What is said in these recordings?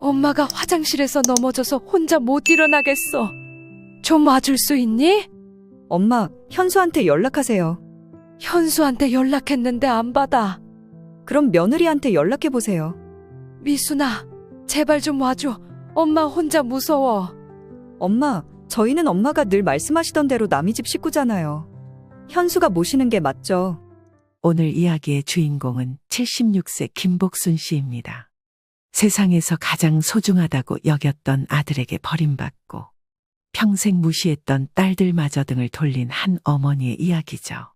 엄마가 화장실에서 넘어져서 혼자 못 일어나겠어. 좀 와줄 수 있니? 엄마, 현수한테 연락하세요. 현수한테 연락했는데 안 받아. 그럼 며느리한테 연락해보세요. 미순아, 제발 좀 와줘. 엄마 혼자 무서워. 엄마, 저희는 엄마가 늘 말씀하시던 대로 남의 집 식구잖아요. 현수가 모시는 게 맞죠. 오늘 이야기의 주인공은 76세 김복순 씨입니다. 세상에서 가장 소중하다고 여겼던 아들에게 버림받고 평생 무시했던 딸들마저 등을 돌린 한 어머니의 이야기죠.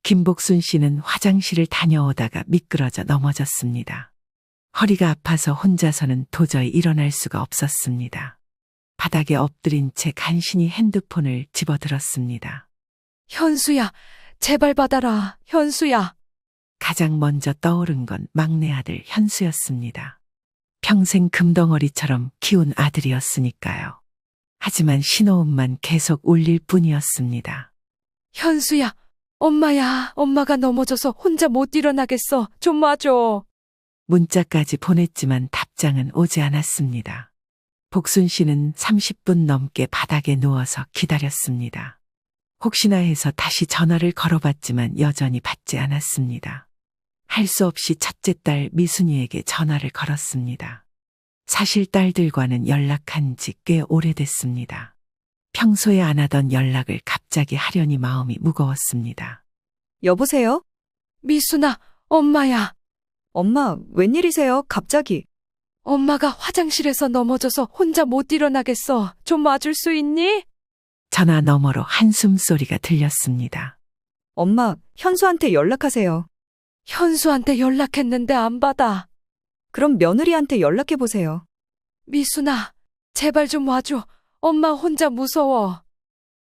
김복순 씨는 화장실을 다녀오다가 미끄러져 넘어졌습니다. 허리가 아파서 혼자서는 도저히 일어날 수가 없었습니다. 바닥에 엎드린 채 간신히 핸드폰을 집어들었습니다. 현수야, 제발 받아라. 현수야. 가장 먼저 떠오른 건 막내 아들 현수였습니다. 평생 금덩어리처럼 키운 아들이었으니까요. 하지만 신호음만 계속 울릴 뿐이었습니다. 현수야, 엄마야. 엄마가 넘어져서 혼자 못 일어나겠어. 좀 와줘. 문자까지 보냈지만 답장은 오지 않았습니다. 복순 씨는 30분 넘게 바닥에 누워서 기다렸습니다. 혹시나 해서 다시 전화를 걸어봤지만 여전히 받지 않았습니다. 할 수 없이 첫째 딸 미순이에게 전화를 걸었습니다. 사실 딸들과는 연락한 지 꽤 오래됐습니다. 평소에 안 하던 연락을 갑자기 하려니 마음이 무거웠습니다. 여보세요? 미순아, 엄마야. 엄마, 웬일이세요? 갑자기. 엄마가 화장실에서 넘어져서 혼자 못 일어나겠어. 좀 와줄 수 있니? 전화 너머로 한숨 소리가 들렸습니다. 엄마, 현수한테 연락하세요. 현수한테 연락했는데 안 받아. 그럼 며느리한테 연락해보세요. 미순아, 제발 좀 와줘. 엄마 혼자 무서워.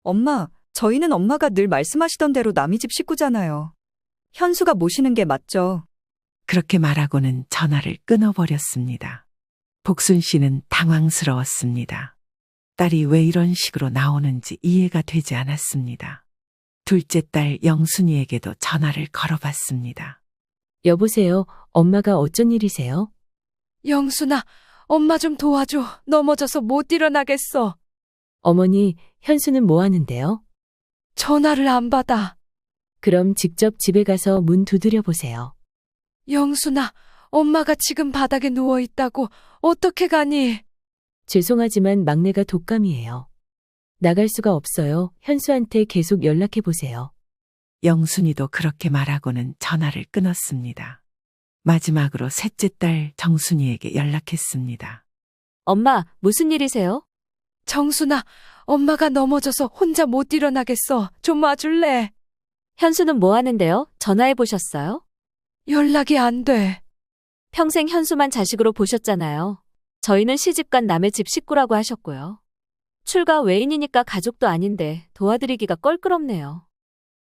엄마, 저희는 엄마가 늘 말씀하시던 대로 남의 집 식구잖아요. 현수가 모시는 게 맞죠. 그렇게 말하고는 전화를 끊어버렸습니다. 복순 씨는 당황스러웠습니다. 딸이 왜 이런 식으로 나오는지 이해가 되지 않았습니다. 둘째 딸 영순이에게도 전화를 걸어봤습니다. 여보세요. 엄마가 어쩐 일이세요? 영순아, 엄마 좀 도와줘. 넘어져서 못 일어나겠어. 어머니, 현수는 뭐 하는데요? 전화를 안 받아. 그럼 직접 집에 가서 문 두드려 보세요. 영순아, 엄마가 지금 바닥에 누워 있다고. 어떻게 가니? 죄송하지만 막내가 독감이에요. 나갈 수가 없어요. 현수한테 계속 연락해 보세요. 영순이도 그렇게 말하고는 전화를 끊었습니다. 마지막으로 셋째 딸 정순이에게 연락했습니다. 엄마, 무슨 일이세요? 정순아, 엄마가 넘어져서 혼자 못 일어나겠어. 좀 와줄래? 현수는 뭐 하는데요? 전화해 보셨어요? 연락이 안 돼. 평생 현수만 자식으로 보셨잖아요. 저희는 시집간 남의 집 식구라고 하셨고요. 출가 외인이니까 가족도 아닌데 도와드리기가 껄끄럽네요.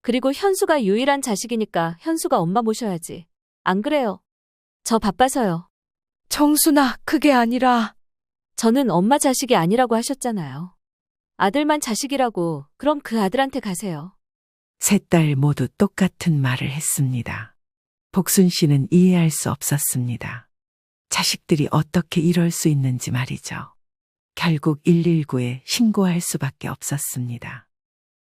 그리고 현수가 유일한 자식이니까 현수가 엄마 모셔야지. 안 그래요? 저 바빠서요. 정순아, 그게 아니라. 저는 엄마 자식이 아니라고 하셨잖아요. 아들만 자식이라고. 그럼 그 아들한테 가세요. 셋 딸 모두 똑같은 말을 했습니다. 복순 씨는 이해할 수 없었습니다. 자식들이 어떻게 이럴 수 있는지 말이죠. 결국 119에 신고할 수밖에 없었습니다.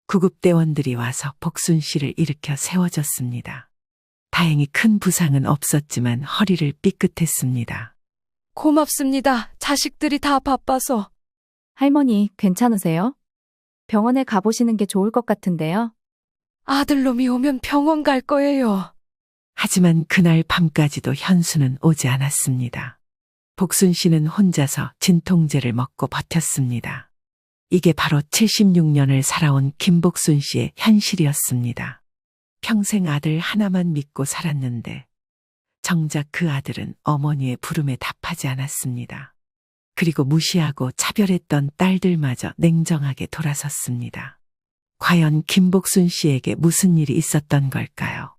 구급대원들이 와서 복순 씨를 일으켜 세워줬습니다. 다행히 큰 부상은 없었지만 허리를 삐끗했습니다. 고맙습니다. 자식들이 다 바빠서. 할머니, 괜찮으세요? 병원에 가보시는 게 좋을 것 같은데요. 아들놈이 오면 병원 갈 거예요. 하지만 그날 밤까지도 현수는 오지 않았습니다. 복순 씨는 혼자서 진통제를 먹고 버텼습니다. 이게 바로 76년을 살아온 김복순 씨의 현실이었습니다. 평생 아들 하나만 믿고 살았는데 정작 그 아들은 어머니의 부름에 답하지 않았습니다. 그리고 무시하고 차별했던 딸들마저 냉정하게 돌아섰습니다. 과연 김복순 씨에게 무슨 일이 있었던 걸까요?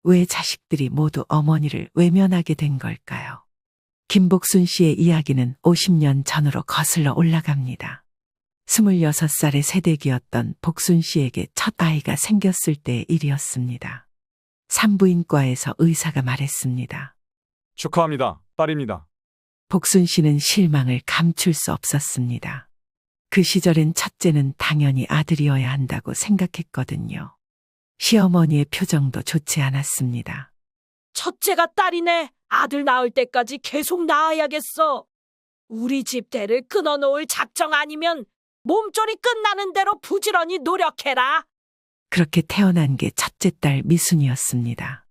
왜 자식들이 모두 어머니를 외면하게 된 걸까요? 김복순 씨의 이야기는 50년 전으로 거슬러 올라갑니다. 26살의 새댁이었던 복순 씨에게 첫 아이가 생겼을 때의 일이었습니다. 산부인과에서 의사가 말했습니다. 축하합니다. 딸입니다. 복순 씨는 실망을 감출 수 없었습니다. 그 시절엔 첫째는 당연히 아들이어야 한다고 생각했거든요. 시어머니의 표정도 좋지 않았습니다. 첫째가 딸이네. 아들 낳을 때까지 계속 낳아야겠어. 우리 집 대를 끊어놓을 작정 아니면 몸조리 끝나는 대로 부지런히 노력해라. 그렇게 태어난 게 첫째 딸 미순이었습니다.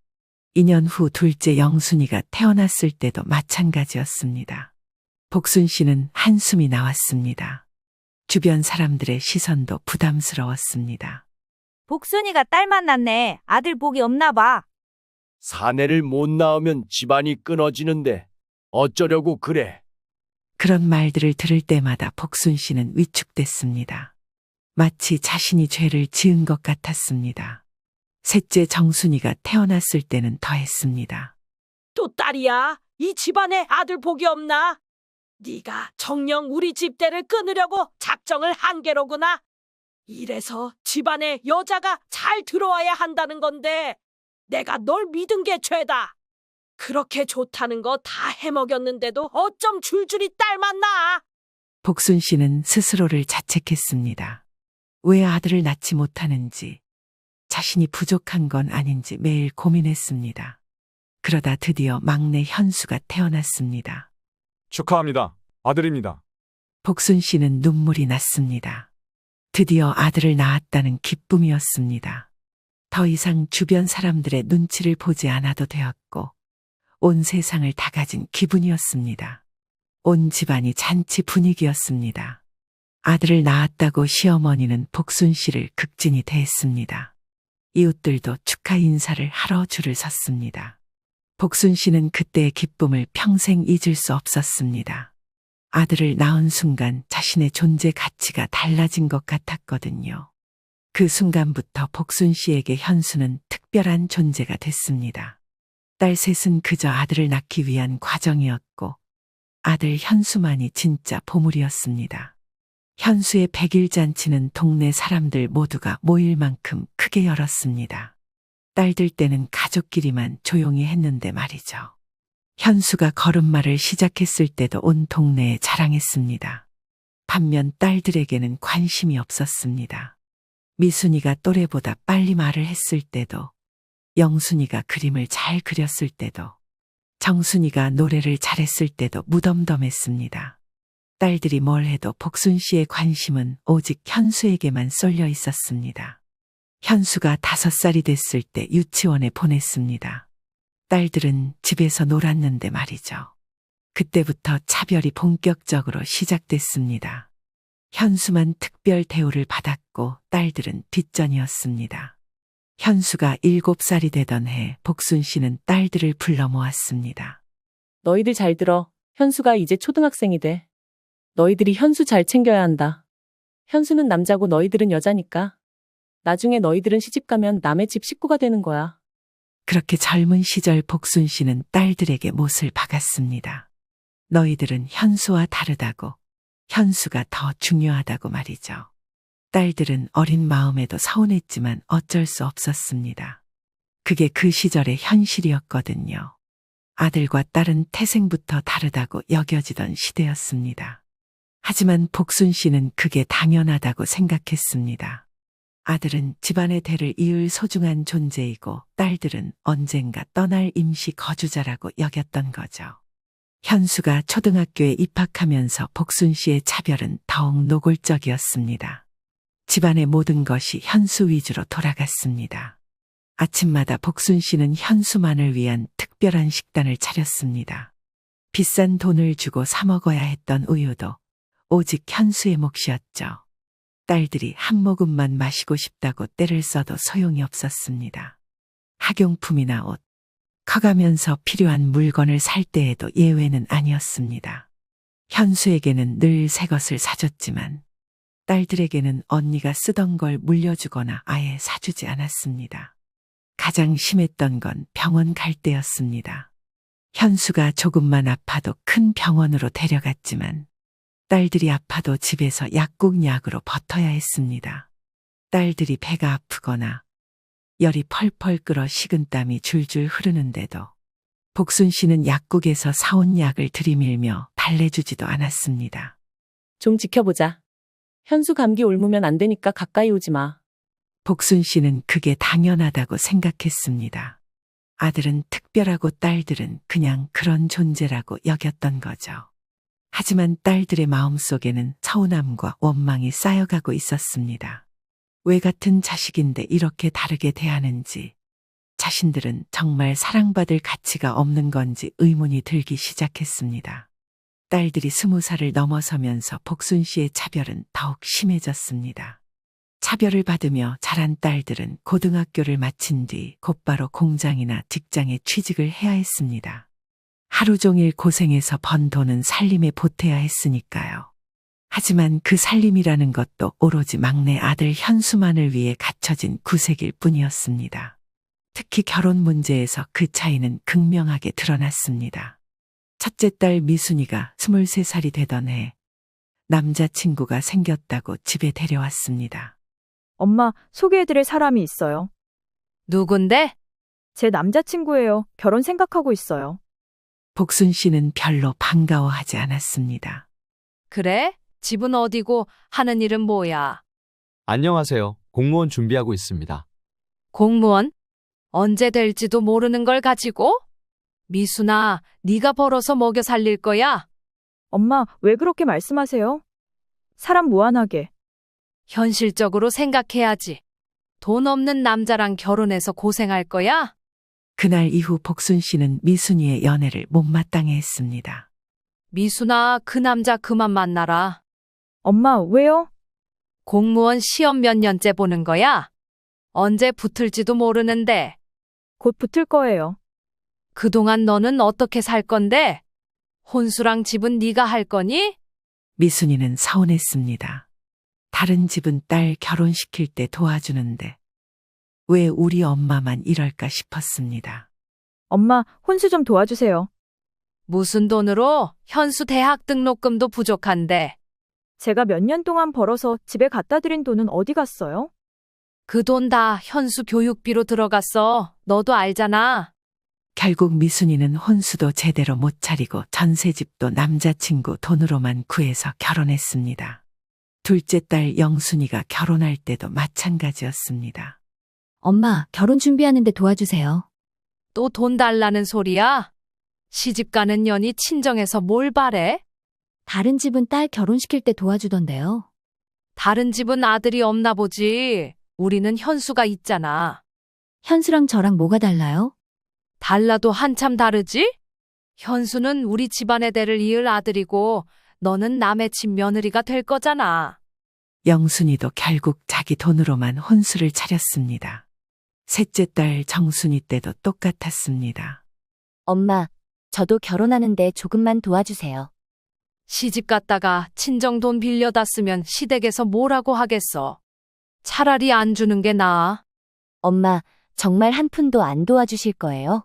2년 후 둘째 영순이가 태어났을 때도 마찬가지였습니다. 복순 씨는 한숨이 나왔습니다. 주변 사람들의 시선도 부담스러웠습니다. 복순이가 딸 만났네. 아들 복이 없나 봐. 사내를 못 낳으면 집안이 끊어지는데 어쩌려고 그래? 그런 말들을 들을 때마다 복순 씨는 위축됐습니다. 마치 자신이 죄를 지은 것 같았습니다. 셋째 정순이가 태어났을 때는 더했습니다. 또 딸이야. 이 집안에 아들 복이 없나? 네가 정녕 우리 집 대를 끊으려고 작정을 한 게로구나. 이래서 집안에 여자가 잘 들어와야 한다는 건데 내가 널 믿은 게 죄다. 그렇게 좋다는 거 다 해먹였는데도 어쩜 줄줄이 딸만 낳아. 복순 씨는 스스로를 자책했습니다. 왜 아들을 낳지 못하는지, 자신이 부족한 건 아닌지 매일 고민했습니다. 그러다 드디어 막내 현수가 태어났습니다. 축하합니다. 아들입니다. 복순 씨는 눈물이 났습니다. 드디어 아들을 낳았다는 기쁨이었습니다. 더 이상 주변 사람들의 눈치를 보지 않아도 되었고, 온 세상을 다 가진 기분이었습니다. 온 집안이 잔치 분위기였습니다. 아들을 낳았다고 시어머니는 복순 씨를 극진히 대했습니다. 이웃들도 축하 인사를 하러 줄을 섰습니다. 복순 씨는 그때의 기쁨을 평생 잊을 수 없었습니다. 아들을 낳은 순간 자신의 존재 가치가 달라진 것 같았거든요. 그 순간부터 복순 씨에게 현수는 특별한 존재가 됐습니다. 딸 셋은 그저 아들을 낳기 위한 과정이었고 아들 현수만이 진짜 보물이었습니다. 현수의 100일 잔치는 동네 사람들 모두가 모일 만큼 크게 열었습니다. 딸들 때는 가족끼리만 조용히 했는데 말이죠. 현수가 걸음마를 시작했을 때도 온 동네에 자랑했습니다. 반면 딸들에게는 관심이 없었습니다. 미순이가 또래보다 빨리 말을 했을 때도, 영순이가 그림을 잘 그렸을 때도, 정순이가 노래를 잘했을 때도 무덤덤했습니다. 딸들이 뭘 해도 복순 씨의 관심은 오직 현수에게만 쏠려 있었습니다. 현수가 5살이 됐을 때 유치원에 보냈습니다. 딸들은 집에서 놀았는데 말이죠. 그때부터 차별이 본격적으로 시작됐습니다. 현수만 특별 대우를 받았고 딸들은 뒷전이었습니다. 현수가 7살이 되던 해 복순 씨는 딸들을 불러 모았습니다. 너희들 잘 들어. 현수가 이제 초등학생이 돼. 너희들이 현수 잘 챙겨야 한다. 현수는 남자고 너희들은 여자니까. 나중에 너희들은 시집가면 남의 집 식구가 되는 거야. 그렇게 젊은 시절 복순 씨는 딸들에게 못을 박았습니다. 너희들은 현수와 다르다고, 현수가 더 중요하다고 말이죠. 딸들은 어린 마음에도 서운했지만 어쩔 수 없었습니다. 그게 그 시절의 현실이었거든요. 아들과 딸은 태생부터 다르다고 여겨지던 시대였습니다. 하지만 복순 씨는 그게 당연하다고 생각했습니다. 아들은 집안의 대를 이을 소중한 존재이고 딸들은 언젠가 떠날 임시 거주자라고 여겼던 거죠. 현수가 초등학교에 입학하면서 복순 씨의 차별은 더욱 노골적이었습니다. 집안의 모든 것이 현수 위주로 돌아갔습니다. 아침마다 복순 씨는 현수만을 위한 특별한 식단을 차렸습니다. 비싼 돈을 주고 사 먹어야 했던 우유도 오직 현수의 몫이었죠. 딸들이 한 모금만 마시고 싶다고 떼를 써도 소용이 없었습니다. 학용품이나 옷, 커가면서 필요한 물건을 살 때에도 예외는 아니었습니다. 현수에게는 늘 새 것을 사줬지만 딸들에게는 언니가 쓰던 걸 물려주거나 아예 사주지 않았습니다. 가장 심했던 건 병원 갈 때였습니다. 현수가 조금만 아파도 큰 병원으로 데려갔지만 딸들이 아파도 집에서 약국약으로 버텨야 했습니다. 딸들이 배가 아프거나 열이 펄펄 끓어 식은땀이 줄줄 흐르는데도 복순 씨는 약국에서 사온 약을 들이밀며 달래주지도 않았습니다. 좀 지켜보자. 현수 감기 옮으면 안 되니까 가까이 오지 마. 복순 씨는 그게 당연하다고 생각했습니다. 아들은 특별하고 딸들은 그냥 그런 존재라고 여겼던 거죠. 하지만 딸들의 마음속에는 서운함과 원망이 쌓여가고 있었습니다. 왜 같은 자식인데 이렇게 다르게 대하는지, 자신들은 정말 사랑받을 가치가 없는 건지 의문이 들기 시작했습니다. 딸들이 20살을 넘어서면서 복순 씨의 차별은 더욱 심해졌습니다. 차별을 받으며 자란 딸들은 고등학교를 마친 뒤 곧바로 공장이나 직장에 취직을 해야 했습니다. 하루 종일 고생해서 번 돈은 살림에 보태야 했으니까요. 하지만 그 살림이라는 것도 오로지 막내 아들 현수만을 위해 갖춰진 구색일 뿐이었습니다. 특히 결혼 문제에서 그 차이는 극명하게 드러났습니다. 첫째 딸 미순이가 23살이 되던 해 남자친구가 생겼다고 집에 데려왔습니다. 엄마, 소개해드릴 사람이 있어요. 누군데? 제 남자친구예요. 결혼 생각하고 있어요. 복순 씨는 별로 반가워하지 않았습니다. 그래? 집은 어디고 하는 일은 뭐야? 안녕하세요. 공무원 준비하고 있습니다. 공무원? 언제 될지도 모르는 걸 가지고? 미순아, 네가 벌어서 먹여 살릴 거야? 엄마, 왜 그렇게 말씀하세요? 사람 무한하게. 현실적으로 생각해야지. 돈 없는 남자랑 결혼해서 고생할 거야? 그날 이후 복순 씨는 미순이의 연애를 못마땅해 했습니다. 미순아, 그 남자 그만 만나라. 엄마, 왜요? 공무원 시험 몇 년째 보는 거야? 언제 붙을지도 모르는데. 곧 붙을 거예요. 그동안 너는 어떻게 살 건데? 혼수랑 집은 네가 할 거니? 미순이는 서운했습니다. 다른 집은 딸 결혼시킬 때 도와주는데 왜 우리 엄마만 이럴까 싶었습니다. 엄마, 혼수 좀 도와주세요. 무슨 돈으로? 현수 대학 등록금도 부족한데. 제가 몇 년 동안 벌어서 집에 갖다 드린 돈은 어디 갔어요? 그 돈 다 현수 교육비로 들어갔어. 너도 알잖아. 결국 미순이는 혼수도 제대로 못 차리고 전세집도 남자친구 돈으로만 구해서 결혼했습니다. 둘째 딸 영순이가 결혼할 때도 마찬가지였습니다. 엄마, 결혼 준비하는데 도와주세요. 또 돈 달라는 소리야? 시집가는 년이 친정에서 뭘 바래? 다른 집은 딸 결혼시킬 때 도와주던데요. 다른 집은 아들이 없나 보지. 우리는 현수가 있잖아. 현수랑 저랑 뭐가 달라요? 달라도 한참 다르지? 현수는 우리 집안의 대를 이을 아들이고 너는 남의 집 며느리가 될 거잖아. 영순이도 결국 자기 돈으로만 혼수를 차렸습니다. 셋째 딸 정순이 때도 똑같았습니다. 엄마, 저도 결혼하는데 조금만 도와주세요. 시집 갔다가 친정 돈 빌려다 쓰면 시댁에서 뭐라고 하겠어. 차라리 안 주는 게 나아. 엄마, 정말 한 푼도 안 도와주실 거예요?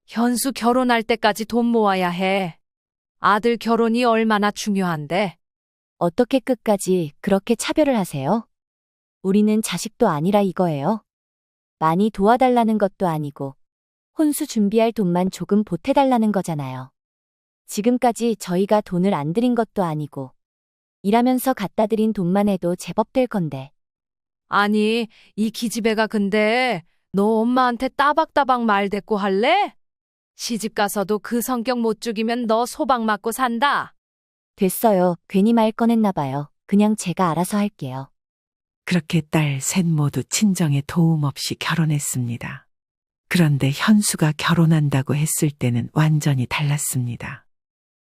현수 결혼할 때까지 돈 모아야 해. 아들 결혼이 얼마나 중요한데. 어떻게 끝까지 그렇게 차별을 하세요? 우리는 자식도 아니라 이거예요. 많이 도와달라는 것도 아니고 혼수 준비할 돈만 조금 보태달라는 거잖아요. 지금까지 저희가 돈을 안 드린 것도 아니고 일하면서 갖다 드린 돈만 해도 제법 될 건데. 아니, 이 기집애가 근데 너 엄마한테 따박따박 말 대꾸 할래? 시집 가서도 그 성격 못 죽이면 너 소박 맞고 산다. 됐어요. 괜히 말 꺼냈나 봐요. 그냥 제가 알아서 할게요. 그렇게 딸 셋 모두 친정에 도움 없이 결혼했습니다. 그런데 현수가 결혼한다고 했을 때는 완전히 달랐습니다.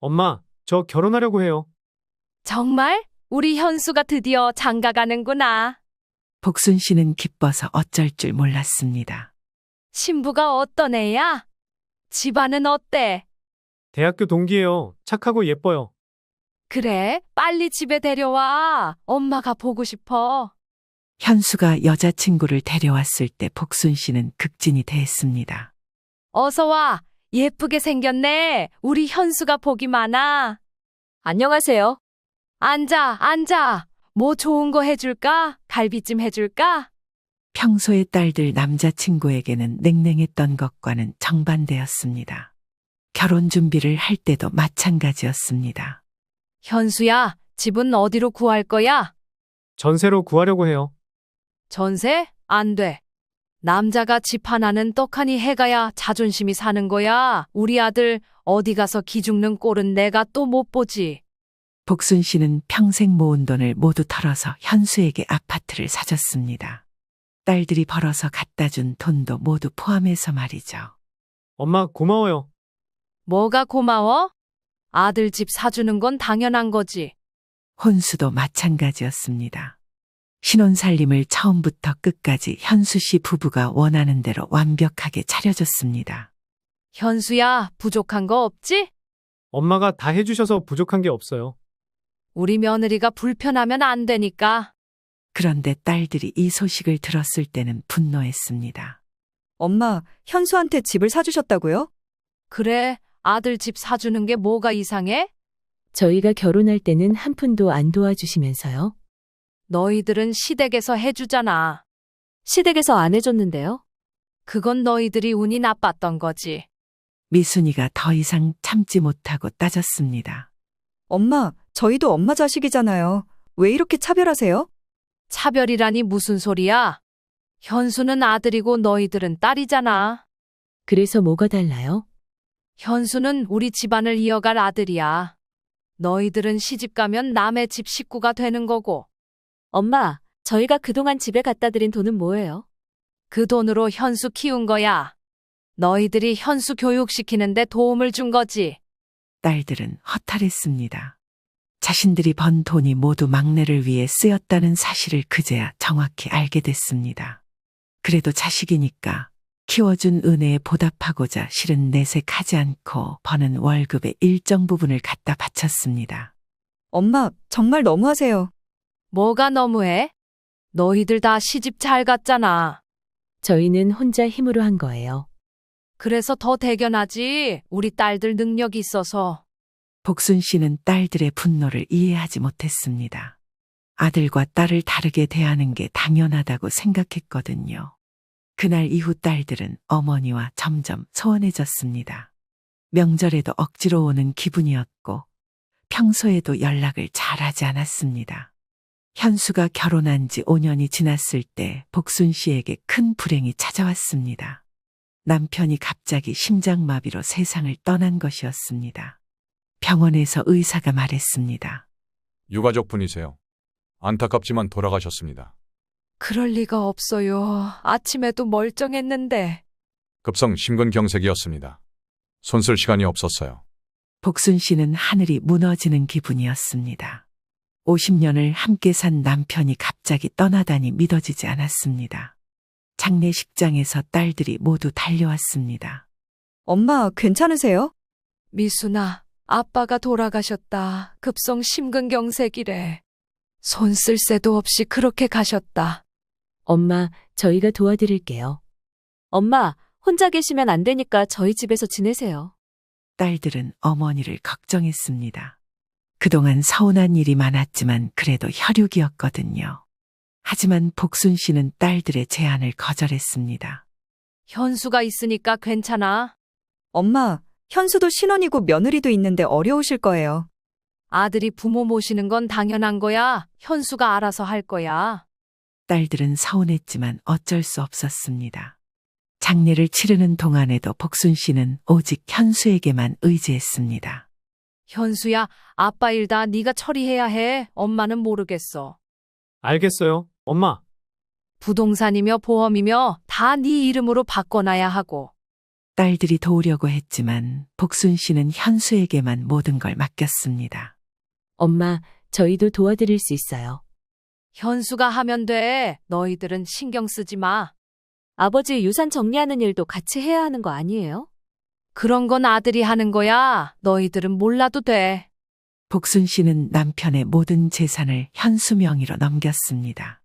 엄마, 저 결혼하려고 해요. 정말? 우리 현수가 드디어 장가 가는구나. 복순 씨는 기뻐서 어쩔 줄 몰랐습니다. 신부가 어떤 애야? 집안은 어때? 대학교 동기예요. 착하고 예뻐요. 그래, 빨리 집에 데려와. 엄마가 보고 싶어. 현수가 여자친구를 데려왔을 때 복순 씨는 극진이 대했습니다. 어서 와. 예쁘게 생겼네. 우리 현수가 복이 많아. 안녕하세요. 앉아, 앉아. 뭐 좋은 거 해줄까? 갈비찜 해줄까? 평소에 딸들 남자친구에게는 냉랭했던 것과는 정반대였습니다. 결혼 준비를 할 때도 마찬가지였습니다. 현수야, 집은 어디로 구할 거야? 전세로 구하려고 해요. 전세? 안 돼. 남자가 집 하나는 떡하니 해가야 자존심이 사는 거야. 우리 아들 어디 가서 기죽는 꼴은 내가 또 못 보지. 복순 씨는 평생 모은 돈을 모두 털어서 현수에게 아파트를 사줬습니다. 딸들이 벌어서 갖다 준 돈도 모두 포함해서 말이죠. 엄마, 고마워요. 뭐가 고마워? 아들 집 사주는 건 당연한 거지. 혼수도 마찬가지였습니다. 신혼살림을 처음부터 끝까지 현수 씨 부부가 원하는 대로 완벽하게 차려줬습니다. 현수야, 부족한 거 없지? 엄마가 다 해주셔서 부족한 게 없어요. 우리 며느리가 불편하면 안 되니까. 그런데 딸들이 이 소식을 들었을 때는 분노했습니다. 엄마, 현수한테 집을 사주셨다고요? 그래, 아들 집 사주는 게 뭐가 이상해? 저희가 결혼할 때는 한 푼도 안 도와주시면서요. 너희들은 시댁에서 해주잖아. 시댁에서 안 해줬는데요. 그건 너희들이 운이 나빴던 거지. 미순이가 더 이상 참지 못하고 따졌습니다. 엄마, 저희도 엄마 자식이잖아요. 왜 이렇게 차별하세요? 차별이라니 무슨 소리야? 현수는 아들이고 너희들은 딸이잖아. 그래서 뭐가 달라요? 현수는 우리 집안을 이어갈 아들이야. 너희들은 시집 가면 남의 집 식구가 되는 거고. 엄마, 저희가 그동안 집에 갖다 드린 돈은 뭐예요? 그 돈으로 현수 키운 거야. 너희들이 현수 교육시키는데 도움을 준 거지. 딸들은 허탈했습니다. 자신들이 번 돈이 모두 막내를 위해 쓰였다는 사실을 그제야 정확히 알게 됐습니다. 그래도 자식이니까 키워준 은혜에 보답하고자 실은 내색하지 않고 버는 월급의 일정 부분을 갖다 바쳤습니다. 엄마, 정말 너무하세요. 뭐가 너무해? 너희들 다 시집 잘 갔잖아. 저희는 혼자 힘으로 한 거예요. 그래서 더 대견하지. 우리 딸들 능력이 있어서. 복순 씨는 딸들의 분노를 이해하지 못했습니다. 아들과 딸을 다르게 대하는 게 당연하다고 생각했거든요. 그날 이후 딸들은 어머니와 점점 소원해졌습니다. 명절에도 억지로 오는 기분이었고 평소에도 연락을 잘하지 않았습니다. 현수가 결혼한 지 5년이 지났을 때 복순 씨에게 큰 불행이 찾아왔습니다. 남편이 갑자기 심장마비로 세상을 떠난 것이었습니다. 병원에서 의사가 말했습니다. 유가족분이세요. 안타깝지만 돌아가셨습니다. 그럴 리가 없어요. 아침에도 멀쩡했는데. 급성 심근경색이었습니다. 손쓸 시간이 없었어요. 복순 씨는 하늘이 무너지는 기분이었습니다. 50년을 함께 산 남편이 갑자기 떠나다니 믿어지지 않았습니다. 장례식장에서 딸들이 모두 달려왔습니다. 엄마, 괜찮으세요? 미순아, 아빠가 돌아가셨다. 급성 심근경색이래. 손 쓸 새도 없이 그렇게 가셨다. 엄마, 저희가 도와드릴게요. 엄마, 혼자 계시면 안 되니까 저희 집에서 지내세요. 딸들은 어머니를 걱정했습니다. 그동안 서운한 일이 많았지만 그래도 혈육이었거든요. 하지만 복순 씨는 딸들의 제안을 거절했습니다. 현수가 있으니까 괜찮아. 엄마, 현수도 신혼이고 며느리도 있는데 어려우실 거예요. 아들이 부모 모시는 건 당연한 거야. 현수가 알아서 할 거야. 딸들은 서운했지만 어쩔 수 없었습니다. 장례를 치르는 동안에도 복순 씨는 오직 현수에게만 의지했습니다. 현수야, 아빠 일 다 네가 처리해야 해. 엄마는 모르겠어. 알겠어요, 엄마. 부동산이며 보험이며 다 네 이름으로 바꿔놔야 하고. 딸들이 도우려고 했지만 복순 씨는 현수에게만 모든 걸 맡겼습니다. 엄마, 저희도 도와드릴 수 있어요. 현수가 하면 돼. 너희들은 신경 쓰지 마. 아버지 유산 정리하는 일도 같이 해야 하는 거 아니에요? 그런 건 아들이 하는 거야. 너희들은 몰라도 돼. 복순 씨는 남편의 모든 재산을 현수 명의로 넘겼습니다.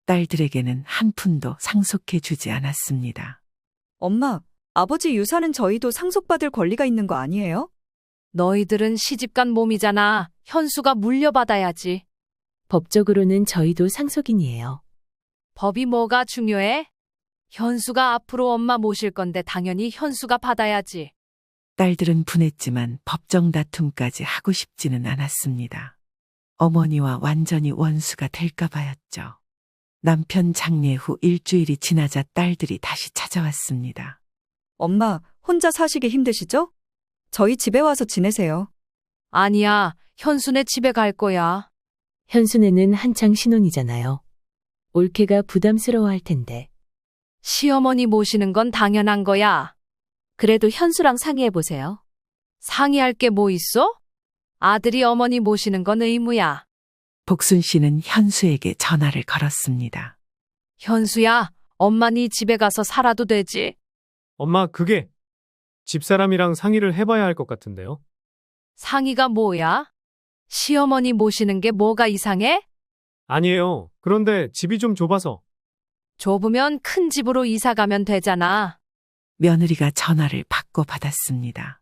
딸들에게는 한 푼도 상속해 주지 않았습니다. 엄마, 아버지 유산은 저희도 상속받을 권리가 있는 거 아니에요? 너희들은 시집간 몸이잖아. 현수가 물려받아야지. 법적으로는 저희도 상속인이에요. 법이 뭐가 중요해? 현수가 앞으로 엄마 모실 건데 당연히 현수가 받아야지. 딸들은 분했지만 법정 다툼까지 하고 싶지는 않았습니다. 어머니와 완전히 원수가 될까 봐였죠. 남편 장례 후 일주일이 지나자 딸들이 다시 찾아왔습니다. 엄마, 혼자 사시기 힘드시죠? 저희 집에 와서 지내세요. 아니야, 현수네 집에 갈 거야. 현수네는 한창 신혼이잖아요. 올케가 부담스러워할 텐데. 시어머니 모시는 건 당연한 거야. 그래도 현수랑 상의해 보세요. 상의할 게 뭐 있어? 아들이 어머니 모시는 건 의무야. 복순 씨는 현수에게 전화를 걸었습니다. 현수야, 엄마 네 집에 가서 살아도 되지? 엄마, 그게 집사람이랑 상의를 해봐야 할 것 같은데요. 상의가 뭐야? 시어머니 모시는 게 뭐가 이상해? 아니에요. 그런데 집이 좀 좁아서. 좁으면 큰 집으로 이사 가면 되잖아. 며느리가 전화를 받고 받았습니다.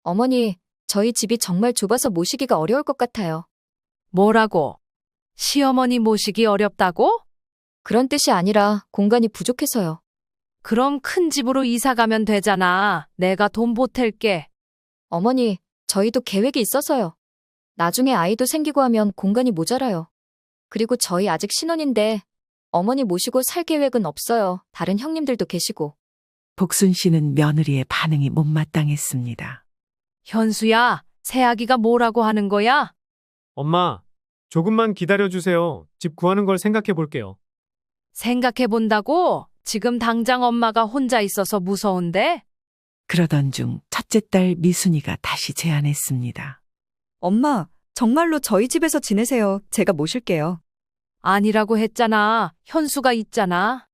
어머니, 저희 집이 정말 좁아서 모시기가 어려울 것 같아요. 뭐라고? 시어머니 모시기 어렵다고? 그런 뜻이 아니라 공간이 부족해서요. 그럼 큰 집으로 이사 가면 되잖아. 내가 돈 보탤게. 어머니, 저희도 계획이 있어서요. 나중에 아이도 생기고 하면 공간이 모자라요. 그리고 저희 아직 신혼인데 어머니 모시고 살 계획은 없어요. 다른 형님들도 계시고. 복순 씨는 며느리의 반응이 못마땅했습니다. 현수야, 새아기가 뭐라고 하는 거야? 엄마, 조금만 기다려주세요. 집 구하는 걸 생각해 볼게요. 생각해 본다고? 지금 당장 엄마가 혼자 있어서 무서운데? 그러던 중 첫째 딸 미순이가 다시 제안했습니다. 엄마, 정말로 저희 집에서 지내세요. 제가 모실게요. 아니라고 했잖아. 현수가 있잖아.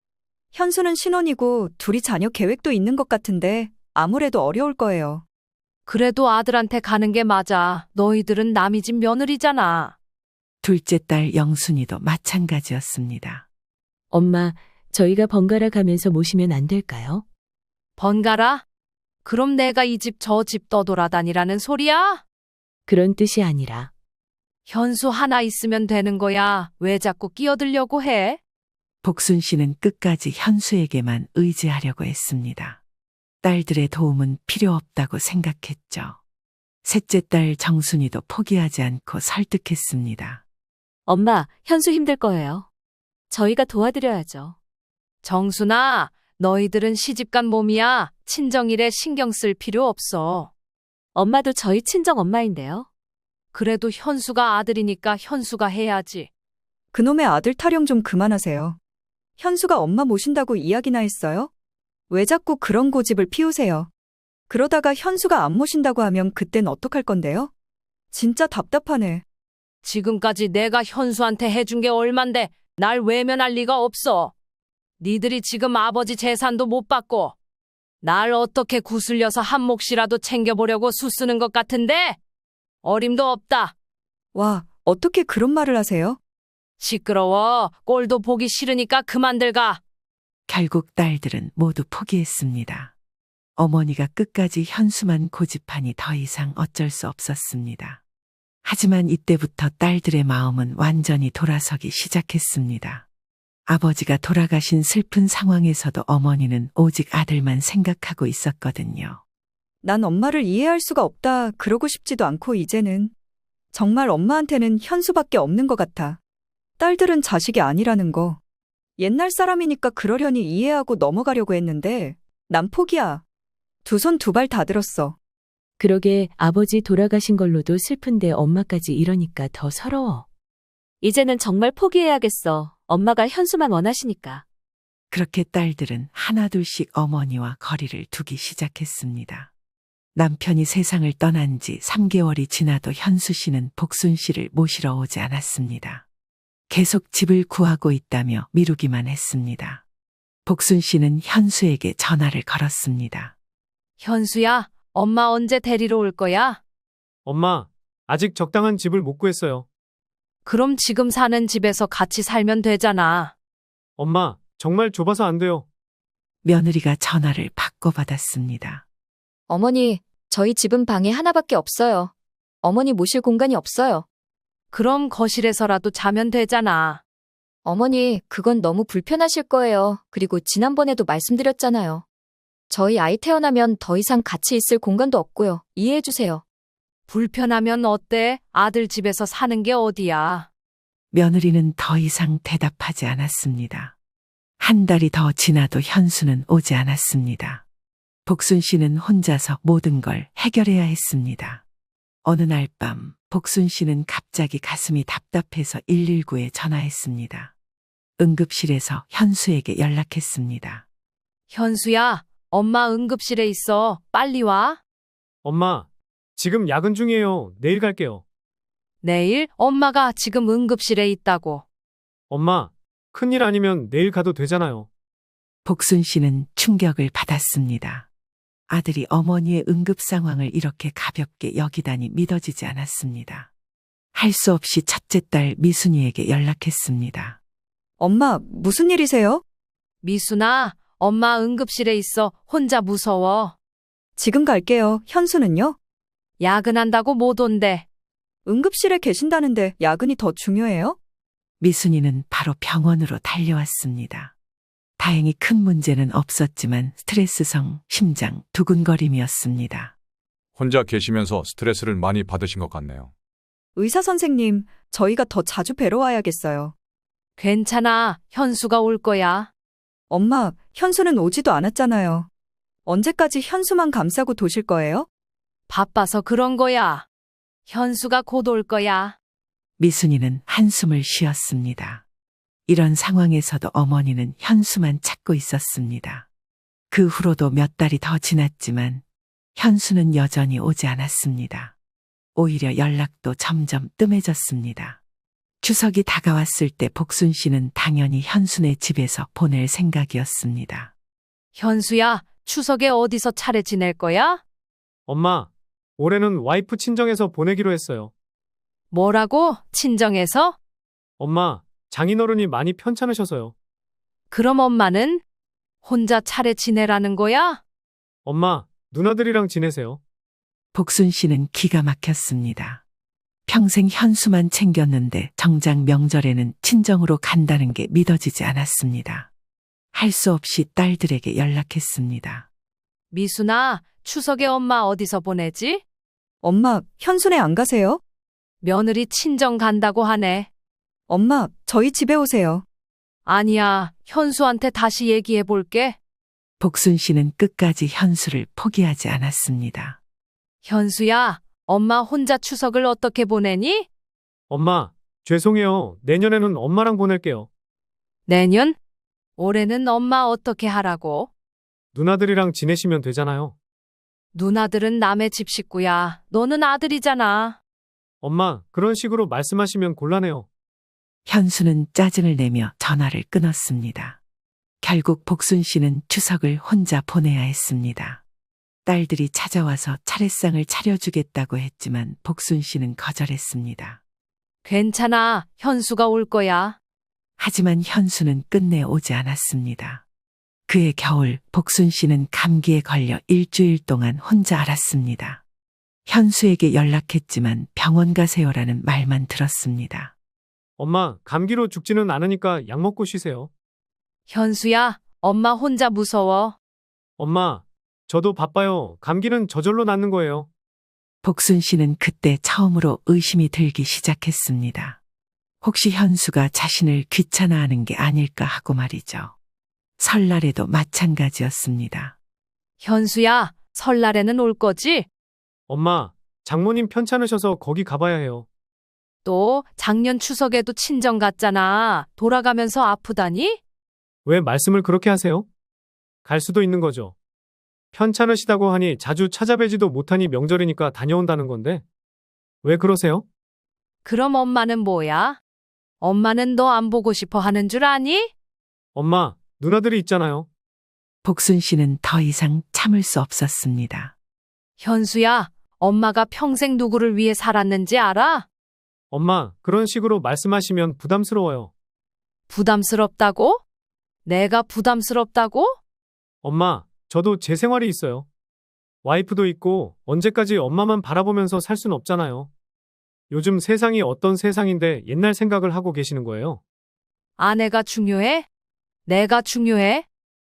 현수는 신혼이고 둘이 자녀 계획도 있는 것 같은데 아무래도 어려울 거예요. 그래도 아들한테 가는 게 맞아. 너희들은 남이 집 며느리잖아. 둘째 딸 영순이도 마찬가지였습니다. 엄마, 저희가 번갈아 가면서 모시면 안 될까요? 번갈아? 그럼 내가 이 집 저 집 떠돌아다니라는 소리야? 그런 뜻이 아니라. 현수 하나 있으면 되는 거야. 왜 자꾸 끼어들려고 해? 복순 씨는 끝까지 현수에게만 의지하려고 했습니다. 딸들의 도움은 필요 없다고 생각했죠. 셋째 딸 정순이도 포기하지 않고 설득했습니다. 엄마, 현수 힘들 거예요. 저희가 도와드려야죠. 정순아, 너희들은 시집간 몸이야. 친정일에 신경 쓸 필요 없어. 엄마도 저희 친정 엄마인데요. 그래도 현수가 아들이니까 현수가 해야지. 그놈의 아들 타령 좀 그만하세요. 현수가 엄마 모신다고 이야기나 했어요? 왜 자꾸 그런 고집을 피우세요? 그러다가 현수가 안 모신다고 하면 그땐 어떡할 건데요? 진짜 답답하네. 지금까지 내가 현수한테 해준 게 얼만데 날 외면할 리가 없어. 니들이 지금 아버지 재산도 못 받고 날 어떻게 구슬려서 한 몫이라도 챙겨보려고 수쓰는 것 같은데? 어림도 없다. 와, 어떻게 그런 말을 하세요? 시끄러워. 꼴도 보기 싫으니까 그만들 가. 결국 딸들은 모두 포기했습니다. 어머니가 끝까지 현수만 고집하니 더 이상 어쩔 수 없었습니다. 하지만 이때부터 딸들의 마음은 완전히 돌아서기 시작했습니다. 아버지가 돌아가신 슬픈 상황에서도 어머니는 오직 아들만 생각하고 있었거든요. 난 엄마를 이해할 수가 없다. 그러고 싶지도 않고 이제는. 정말 엄마한테는 현수밖에 없는 것 같아. 딸들은 자식이 아니라는 거. 옛날 사람이니까 그러려니 이해하고 넘어가려고 했는데 난 포기야. 두 손 두 발 다 들었어. 그러게 아버지 돌아가신 걸로도 슬픈데 엄마까지 이러니까 더 서러워. 이제는 정말 포기해야겠어. 엄마가 현수만 원하시니까. 그렇게 딸들은 하나둘씩 어머니와 거리를 두기 시작했습니다. 남편이 세상을 떠난 지 3개월이 지나도 현수 씨는 복순 씨를 모시러 오지 않았습니다. 계속 집을 구하고 있다며 미루기만 했습니다. 복순 씨는 현수에게 전화를 걸었습니다. 현수야, 엄마 언제 데리러 올 거야? 엄마, 아직 적당한 집을 못 구했어요. 그럼 지금 사는 집에서 같이 살면 되잖아. 엄마, 정말 좁아서 안 돼요. 며느리가 전화를 받고 받았습니다. 어머니, 저희 집은 방에 하나밖에 없어요. 어머니 모실 공간이 없어요. 그럼 거실에서라도 자면 되잖아. 어머니, 그건 너무 불편하실 거예요. 그리고 지난번에도 말씀드렸잖아요. 저희 아이 태어나면 더 이상 같이 있을 공간도 없고요. 이해해주세요. 불편하면 어때? 아들 집에서 사는 게 어디야? 며느리는 더 이상 대답하지 않았습니다. 한 달이 더 지나도 현수는 오지 않았습니다. 복순 씨는 혼자서 모든 걸 해결해야 했습니다. 어느 날 밤, 복순 씨는 갑자기 가슴이 답답해서 119에 전화했습니다. 응급실에서 현수에게 연락했습니다. 현수야, 엄마 응급실에 있어. 빨리 와. 엄마, 지금 야근 중이에요. 내일 갈게요. 내일 엄마가 지금 응급실에 있다고. 엄마, 큰일 아니면 내일 가도 되잖아요. 복순 씨는 충격을 받았습니다. 아들이 어머니의 응급 상황을 이렇게 가볍게 여기다니 믿어지지 않았습니다. 할 수 없이 첫째 딸 미순이에게 연락했습니다. 엄마, 무슨 일이세요? 미순아, 엄마 응급실에 있어. 혼자 무서워. 지금 갈게요. 현수는요? 야근한다고 못 온대. 응급실에 계신다는데 야근이 더 중요해요? 미순이는 바로 병원으로 달려왔습니다. 다행히 큰 문제는 없었지만 스트레스성 심장 두근거림이었습니다. 혼자 계시면서 스트레스를 많이 받으신 것 같네요. 의사 선생님, 저희가 더 자주 뵈러 와야겠어요. 괜찮아. 현수가 올 거야. 엄마, 현수는 오지도 않았잖아요. 언제까지 현수만 감싸고 도실 거예요? 바빠서 그런 거야. 현수가 곧 올 거야. 미순이는 한숨을 쉬었습니다. 이런 상황에서도 어머니는 현수만 찾고 있었습니다. 그 후로도 몇 달이 더 지났지만 현수는 여전히 오지 않았습니다. 오히려 연락도 점점 뜸해졌습니다. 추석이 다가왔을 때 복순 씨는 당연히 현수네 집에서 보낼 생각이었습니다. 현수야, 추석에 어디서 차례 지낼 거야? 엄마, 올해는 와이프 친정에서 보내기로 했어요. 뭐라고? 친정에서? 엄마, 장인어른이 많이 편찮으셔서요. 그럼 엄마는 혼자 차례 지내라는 거야? 엄마, 누나들이랑 지내세요. 복순 씨는 기가 막혔습니다. 평생 현수만 챙겼는데 정작 명절에는 친정으로 간다는 게 믿어지지 않았습니다. 할 수 없이 딸들에게 연락했습니다. 미순아, 추석에 엄마 어디서 보내지? 엄마, 현수네 안 가세요? 며느리 친정 간다고 하네. 엄마, 저희 집에 오세요. 아니야, 현수한테 다시 얘기해 볼게. 복순 씨는 끝까지 현수를 포기하지 않았습니다. 현수야, 엄마 혼자 추석을 어떻게 보내니? 엄마, 죄송해요. 내년에는 엄마랑 보낼게요. 내년? 올해는 엄마 어떻게 하라고? 누나들이랑 지내시면 되잖아요. 누나들은 남의 집 식구야. 너는 아들이잖아. 엄마, 그런 식으로 말씀하시면 곤란해요. 현수는 짜증을 내며 전화를 끊었습니다. 결국 복순 씨는 추석을 혼자 보내야 했습니다. 딸들이 찾아와서 차례상을 차려주겠다고 했지만 복순 씨는 거절했습니다. 괜찮아. 현수가 올 거야. 하지만 현수는 끝내 오지 않았습니다. 그해 겨울 복순 씨는 감기에 걸려 일주일 동안 혼자 앓았습니다. 현수에게 연락했지만 병원 가세요라는 말만 들었습니다. 엄마, 감기로 죽지는 않으니까 약 먹고 쉬세요. 현수야, 엄마 혼자 무서워. 엄마, 저도 바빠요. 감기는 저절로 낫는 거예요. 복순 씨는 그때 처음으로 의심이 들기 시작했습니다. 혹시 현수가 자신을 귀찮아하는 게 아닐까 하고 말이죠. 설날에도 마찬가지였습니다. 현수야, 설날에는 올 거지? 엄마, 장모님 편찮으셔서 거기 가봐야 해요. 또 작년 추석에도 친정 갔잖아. 돌아가면서 아프다니? 왜 말씀을 그렇게 하세요? 갈 수도 있는 거죠. 편찮으시다고 하니 자주 찾아뵈지도 못하니 명절이니까 다녀온다는 건데. 왜 그러세요? 그럼 엄마는 뭐야? 엄마는 너 안 보고 싶어 하는 줄 아니? 엄마, 누나들이 있잖아요. 복순 씨는 더 이상 참을 수 없었습니다. 현수야, 엄마가 평생 누구를 위해 살았는지 알아? 엄마, 그런 식으로 말씀하시면 부담스러워요. 부담스럽다고? 내가 부담스럽다고? 엄마, 저도 제 생활이 있어요. 와이프도 있고 언제까지 엄마만 바라보면서 살 순 없잖아요. 요즘 세상이 어떤 세상인데 옛날 생각을 하고 계시는 거예요. 아내가 중요해? 내가 중요해?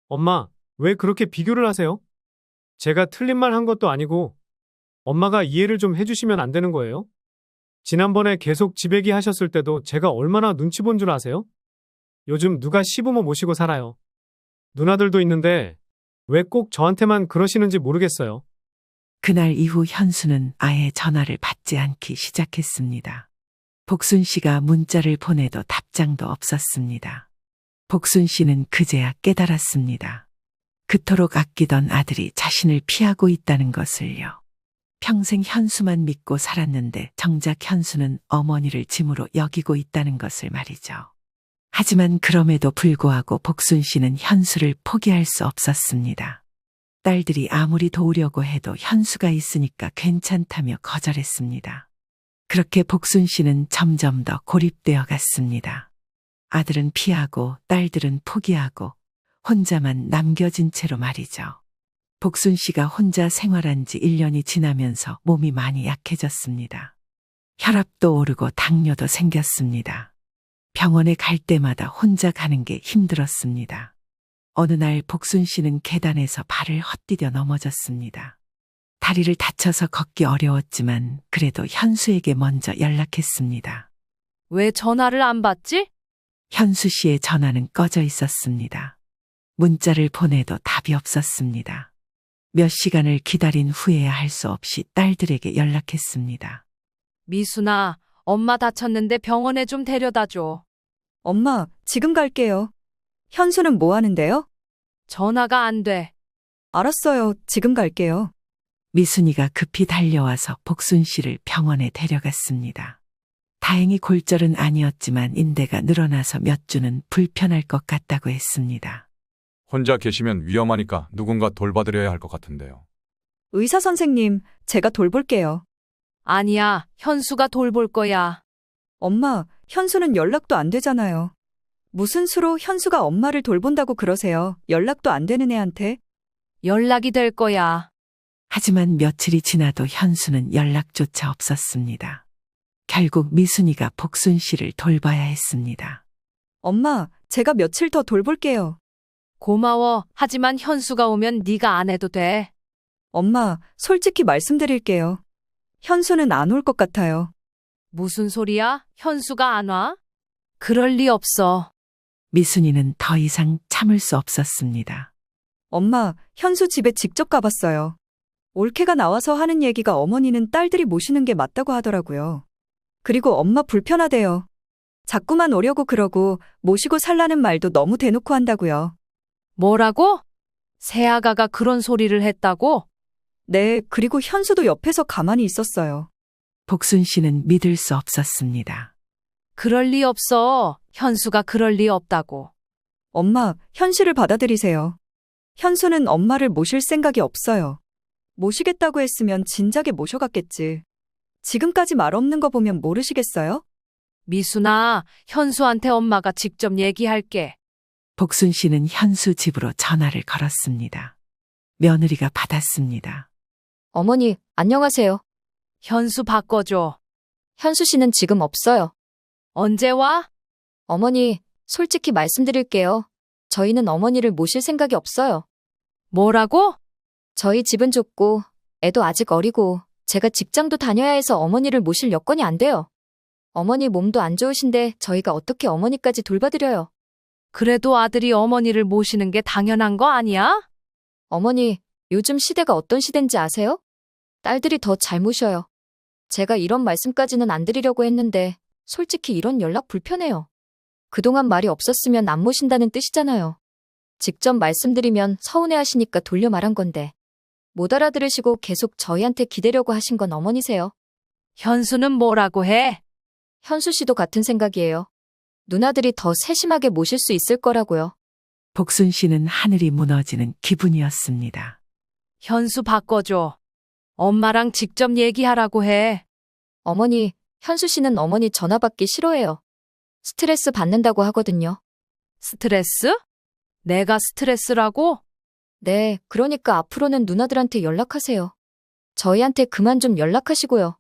엄마, 왜 그렇게 비교를 하세요? 제가 틀린 말 한 것도 아니고 엄마가 이해를 좀 해주시면 안 되는 거예요? 지난번에 계속 지배기 하셨을 때도 제가 얼마나 눈치 본 줄 아세요? 요즘 누가 시부모 모시고 살아요. 누나들도 있는데 왜 꼭 저한테만 그러시는지 모르겠어요. 그날 이후 현수는 아예 전화를 받지 않기 시작했습니다. 복순 씨가 문자를 보내도 답장도 없었습니다. 복순 씨는 그제야 깨달았습니다. 그토록 아끼던 아들이 자신을 피하고 있다는 것을요. 평생 현수만 믿고 살았는데 정작 현수는 어머니를 짐으로 여기고 있다는 것을 말이죠. 하지만 그럼에도 불구하고 복순 씨는 현수를 포기할 수 없었습니다. 딸들이 아무리 도우려고 해도 현수가 있으니까 괜찮다며 거절했습니다. 그렇게 복순 씨는 점점 더 고립되어 갔습니다. 아들은 피하고 딸들은 포기하고 혼자만 남겨진 채로 말이죠. 복순 씨가 혼자 생활한 지 1년이 지나면서 몸이 많이 약해졌습니다. 혈압도 오르고 당뇨도 생겼습니다. 병원에 갈 때마다 혼자 가는 게 힘들었습니다. 어느 날 복순 씨는 계단에서 발을 헛디뎌 넘어졌습니다. 다리를 다쳐서 걷기 어려웠지만 그래도 현수에게 먼저 연락했습니다. 왜 전화를 안 받지? 현수 씨의 전화는 꺼져 있었습니다. 문자를 보내도 답이 없었습니다. 몇 시간을 기다린 후에야 할 수 없이 딸들에게 연락했습니다. 미순아, 엄마 다쳤는데 병원에 좀 데려다 줘. 엄마, 지금 갈게요. 현수는 뭐 하는데요? 전화가 안 돼. 알았어요. 지금 갈게요. 미순이가 급히 달려와서 복순 씨를 병원에 데려갔습니다. 다행히 골절은 아니었지만 인대가 늘어나서 몇 주는 불편할 것 같다고 했습니다. 혼자 계시면 위험하니까 누군가 돌봐드려야 할 것 같은데요. 의사 선생님, 제가 돌볼게요. 아니야, 현수가 돌볼 거야. 엄마, 현수는 연락도 안 되잖아요. 무슨 수로 현수가 엄마를 돌본다고 그러세요? 연락도 안 되는 애한테? 연락이 될 거야. 하지만 며칠이 지나도 현수는 연락조차 없었습니다. 결국 미순이가 복순 씨를 돌봐야 했습니다. 엄마, 제가 며칠 더 돌볼게요. 고마워. 하지만 현수가 오면 네가 안 해도 돼. 엄마, 솔직히 말씀드릴게요. 현수는 안 올 것 같아요. 무슨 소리야? 현수가 안 와? 그럴 리 없어. 미순이는 더 이상 참을 수 없었습니다. 엄마, 현수 집에 직접 가봤어요. 올케가 나와서 하는 얘기가 어머니는 딸들이 모시는 게 맞다고 하더라고요. 그리고 엄마 불편하대요. 자꾸만 오려고 그러고 모시고 살라는 말도 너무 대놓고 한다고요. 뭐라고? 새아가가 그런 소리를 했다고? 네, 그리고 현수도 옆에서 가만히 있었어요. 복순 씨는 믿을 수 없었습니다. 그럴 리 없어. 현수가 그럴 리 없다고. 엄마, 현실을 받아들이세요. 현수는 엄마를 모실 생각이 없어요. 모시겠다고 했으면 진작에 모셔갔겠지. 지금까지 말 없는 거 보면 모르시겠어요? 미순아, 현수한테 엄마가 직접 얘기할게. 복순 씨는 현수 집으로 전화를 걸었습니다. 며느리가 받았습니다. 어머니, 안녕하세요. 현수 바꿔줘. 현수 씨는 지금 없어요. 언제 와? 어머니, 솔직히 말씀드릴게요. 저희는 어머니를 모실 생각이 없어요. 뭐라고? 저희 집은 좁고 애도 아직 어리고 제가 직장도 다녀야 해서 어머니를 모실 여건이 안 돼요. 어머니 몸도 안 좋으신데 저희가 어떻게 어머니까지 돌봐드려요. 그래도 아들이 어머니를 모시는 게 당연한 거 아니야? 어머니, 요즘 시대가 어떤 시대인지 아세요? 딸들이 더 잘 모셔요. 제가 이런 말씀까지는 안 드리려고 했는데 솔직히 이런 연락 불편해요. 그동안 말이 없었으면 안 모신다는 뜻이잖아요. 직접 말씀드리면 서운해하시니까 돌려 말한 건데 못 알아들으시고 계속 저희한테 기대려고 하신 건 어머니세요. 현수는 뭐라고 해? 현수 씨도 같은 생각이에요. 누나들이 더 세심하게 모실 수 있을 거라고요. 복순 씨는 하늘이 무너지는 기분이었습니다. 현수 바꿔줘. 엄마랑 직접 얘기하라고 해. 어머니, 현수 씨는 어머니 전화 받기 싫어해요. 스트레스 받는다고 하거든요. 스트레스? 내가 스트레스라고? 네, 그러니까 앞으로는 누나들한테 연락하세요. 저희한테 그만 좀 연락하시고요.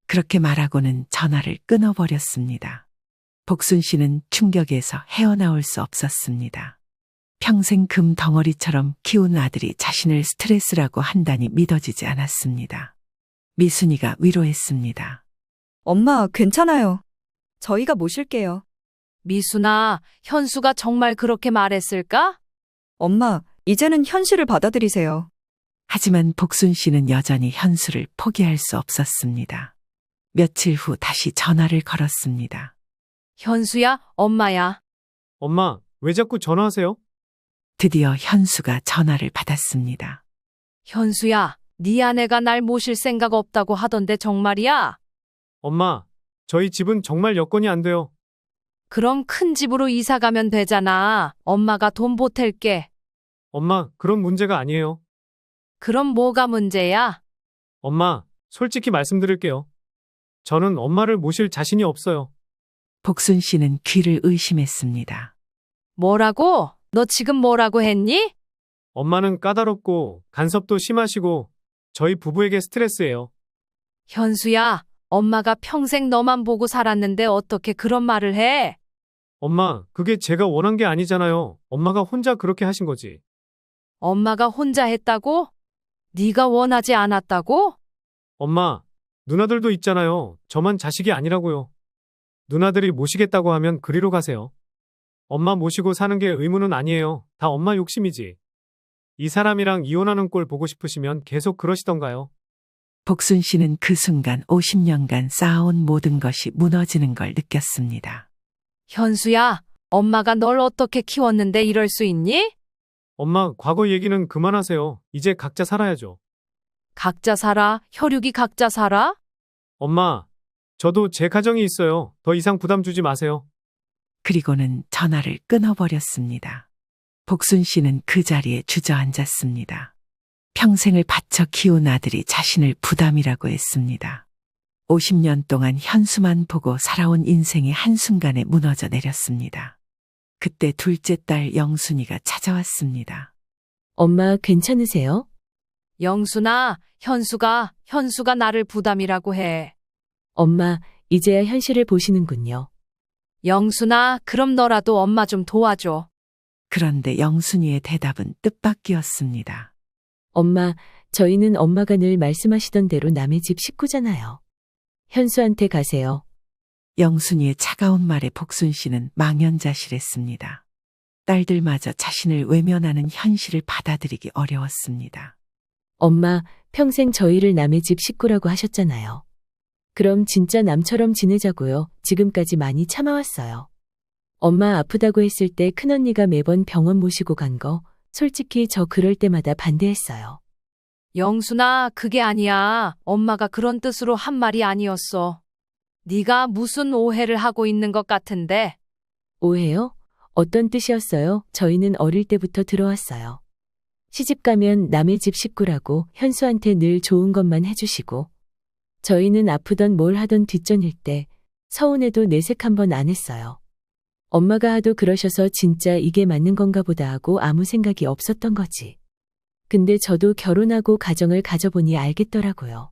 그렇게 말하고는 전화를 끊어버렸습니다. 복순 씨는 충격에서 헤어나올 수 없었습니다. 평생 금 덩어리처럼 키운 아들이 자신을 스트레스라고 한다니 믿어지지 않았습니다. 미순이가 위로했습니다. 엄마, 괜찮아요. 저희가 모실게요. 미순아, 현수가 정말 그렇게 말했을까? 엄마, 이제는 현실을 받아들이세요. 하지만 복순 씨는 여전히 현수를 포기할 수 없었습니다. 며칠 후 다시 전화를 걸었습니다. 현수야, 엄마야. 엄마, 왜 자꾸 전화하세요? 드디어 현수가 전화를 받았습니다. 현수야, 네 아내가 날 모실 생각 없다고 하던데 정말이야? 엄마, 저희 집은 정말 여건이 안 돼요. 그럼 큰 집으로 이사 가면 되잖아. 엄마가 돈 보탤게. 엄마, 그런 문제가 아니에요. 그럼 뭐가 문제야? 엄마, 솔직히 말씀드릴게요. 저는 엄마를 모실 자신이 없어요. 복순 씨는 귀를 의심했습니다. 뭐라고? 너 지금 뭐라고 했니? 엄마는 까다롭고 간섭도 심하시고 저희 부부에게 스트레스예요. 현수야, 엄마가 평생 너만 보고 살았는데 어떻게 그런 말을 해? 엄마, 그게 제가 원한 게 아니잖아요. 엄마가 혼자 그렇게 하신 거지. 엄마가 혼자 했다고? 네가 원하지 않았다고? 엄마, 누나들도 있잖아요. 저만 자식이 아니라고요. 누나들이 모시겠다고 하면 그리로 가세요. 엄마 모시고 사는 게 의무는 아니에요. 다 엄마 욕심이지. 이 사람이랑 이혼하는 꼴 보고 싶으시면 계속 그러시던가요. 복순 씨는 그 순간 50년간 쌓아온 모든 것이 무너지는 걸 느꼈습니다. 현수야, 엄마가 널 어떻게 키웠는데 이럴 수 있니? 엄마, 과거 얘기는 그만하세요. 이제 각자 살아야죠. 각자 살아? 혈육이 각자 살아? 엄마, 저도 제 가정이 있어요. 더 이상 부담 주지 마세요. 그리고는 전화를 끊어버렸습니다. 복순 씨는 그 자리에 주저앉았습니다. 평생을 바쳐 키운 아들이 자신을 부담이라고 했습니다. 50년 동안 현수만 보고 살아온 인생이 한순간에 무너져 내렸습니다. 그때 둘째 딸 영순이가 찾아왔습니다. 엄마 괜찮으세요? 영순아, 현수가 나를 부담이라고 해. 엄마, 이제야 현실을 보시는군요. 영순아, 그럼 너라도 엄마 좀 도와줘. 그런데 영순이의 대답은 뜻밖이었습니다. 엄마, 저희는 엄마가 늘 말씀하시던 대로 남의 집 식구잖아요. 현수한테 가세요. 영순이의 차가운 말에 복순 씨는 망연자실했습니다. 딸들마저 자신을 외면하는 현실을 받아들이기 어려웠습니다. 엄마, 평생 저희를 남의 집 식구라고 하셨잖아요. 그럼 진짜 남처럼 지내자고요. 지금까지 많이 참아왔어요. 엄마 아프다고 했을 때 큰언니가 매번 병원 모시고 간 거, 솔직히 저 그럴 때마다 반대했어요. 영순아, 그게 아니야. 엄마가 그런 뜻으로 한 말이 아니었어. 네가 무슨 오해를 하고 있는 것 같은데. 오해요? 어떤 뜻이었어요? 저희는 어릴 때부터 들어왔어요. 시집 가면 남의 집 식구라고 현수한테 늘 좋은 것만 해주시고, 저희는 아프던 뭘 하던 뒷전일 때 서운해도 내색 한번 안 했어요. 엄마가 하도 그러셔서 진짜 이게 맞는 건가 보다 하고 아무 생각이 없었던 거지. 근데 저도 결혼하고 가정을 가져보니 알겠더라고요.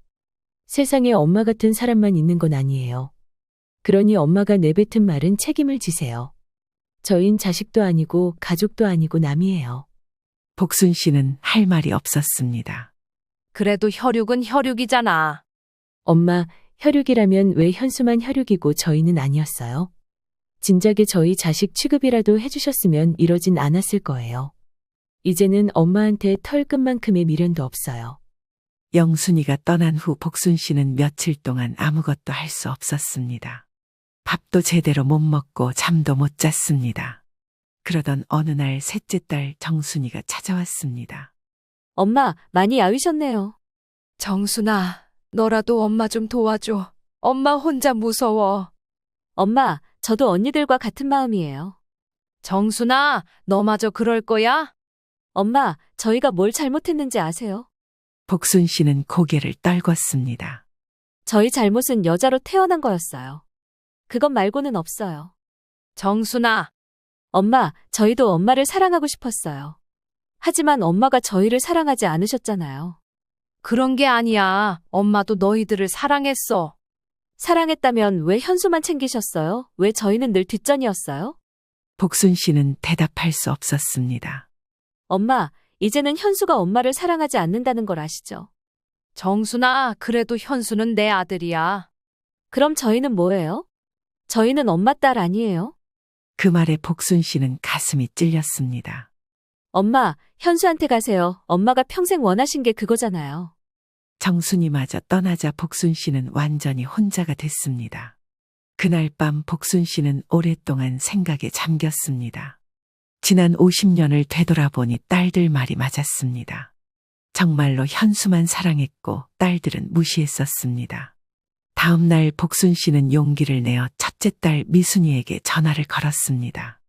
세상에 엄마 같은 사람만 있는 건 아니에요. 그러니 엄마가 내뱉은 말은 책임을 지세요. 저흰 자식도 아니고 가족도 아니고 남이에요. 복순 씨는 할 말이 없었습니다. 그래도 혈육은 혈육이잖아. 엄마, 혈육이라면 왜 현수만 혈육이고 저희는 아니었어요? 진작에 저희 자식 취급이라도 해주셨으면 이러진 않았을 거예요. 이제는 엄마한테 털끝만큼의 미련도 없어요. 영순이가 떠난 후 복순 씨는 며칠 동안 아무것도 할 수 없었습니다. 밥도 제대로 못 먹고 잠도 못 잤습니다. 그러던 어느 날 셋째 딸 정순이가 찾아왔습니다. 엄마, 많이 야위셨네요. 정순아, 너라도 엄마 좀 도와줘. 엄마 혼자 무서워. 엄마, 저도 언니들과 같은 마음이에요. 정순아, 너마저 그럴 거야? 엄마, 저희가 뭘 잘못했는지 아세요? 복순 씨는 고개를 떨궜습니다. 저희 잘못은 여자로 태어난 거였어요. 그것 말고는 없어요. 정순아. 엄마, 저희도 엄마를 사랑하고 싶었어요. 하지만 엄마가 저희를 사랑하지 않으셨잖아요. 그런 게 아니야. 엄마도 너희들을 사랑했어. 사랑했다면 왜 현수만 챙기셨어요? 왜 저희는 늘 뒷전이었어요? 복순 씨는 대답할 수 없었습니다. 엄마, 이제는 현수가 엄마를 사랑하지 않는다는 걸 아시죠? 정순아, 그래도 현수는 내 아들이야. 그럼 저희는 뭐예요? 저희는 엄마 딸 아니에요? 그 말에 복순 씨는 가슴이 찔렸습니다. 엄마, 현수한테 가세요. 엄마가 평생 원하신 게 그거잖아요. 정순이마저 떠나자 복순 씨는 완전히 혼자가 됐습니다. 그날 밤 복순 씨는 오랫동안 생각에 잠겼습니다. 지난 50년을 되돌아보니 딸들 말이 맞았습니다. 정말로 현수만 사랑했고 딸들은 무시했었습니다. 다음 날 복순 씨는 용기를 내어 첫째 딸 미순이에게 전화를 걸었습니다.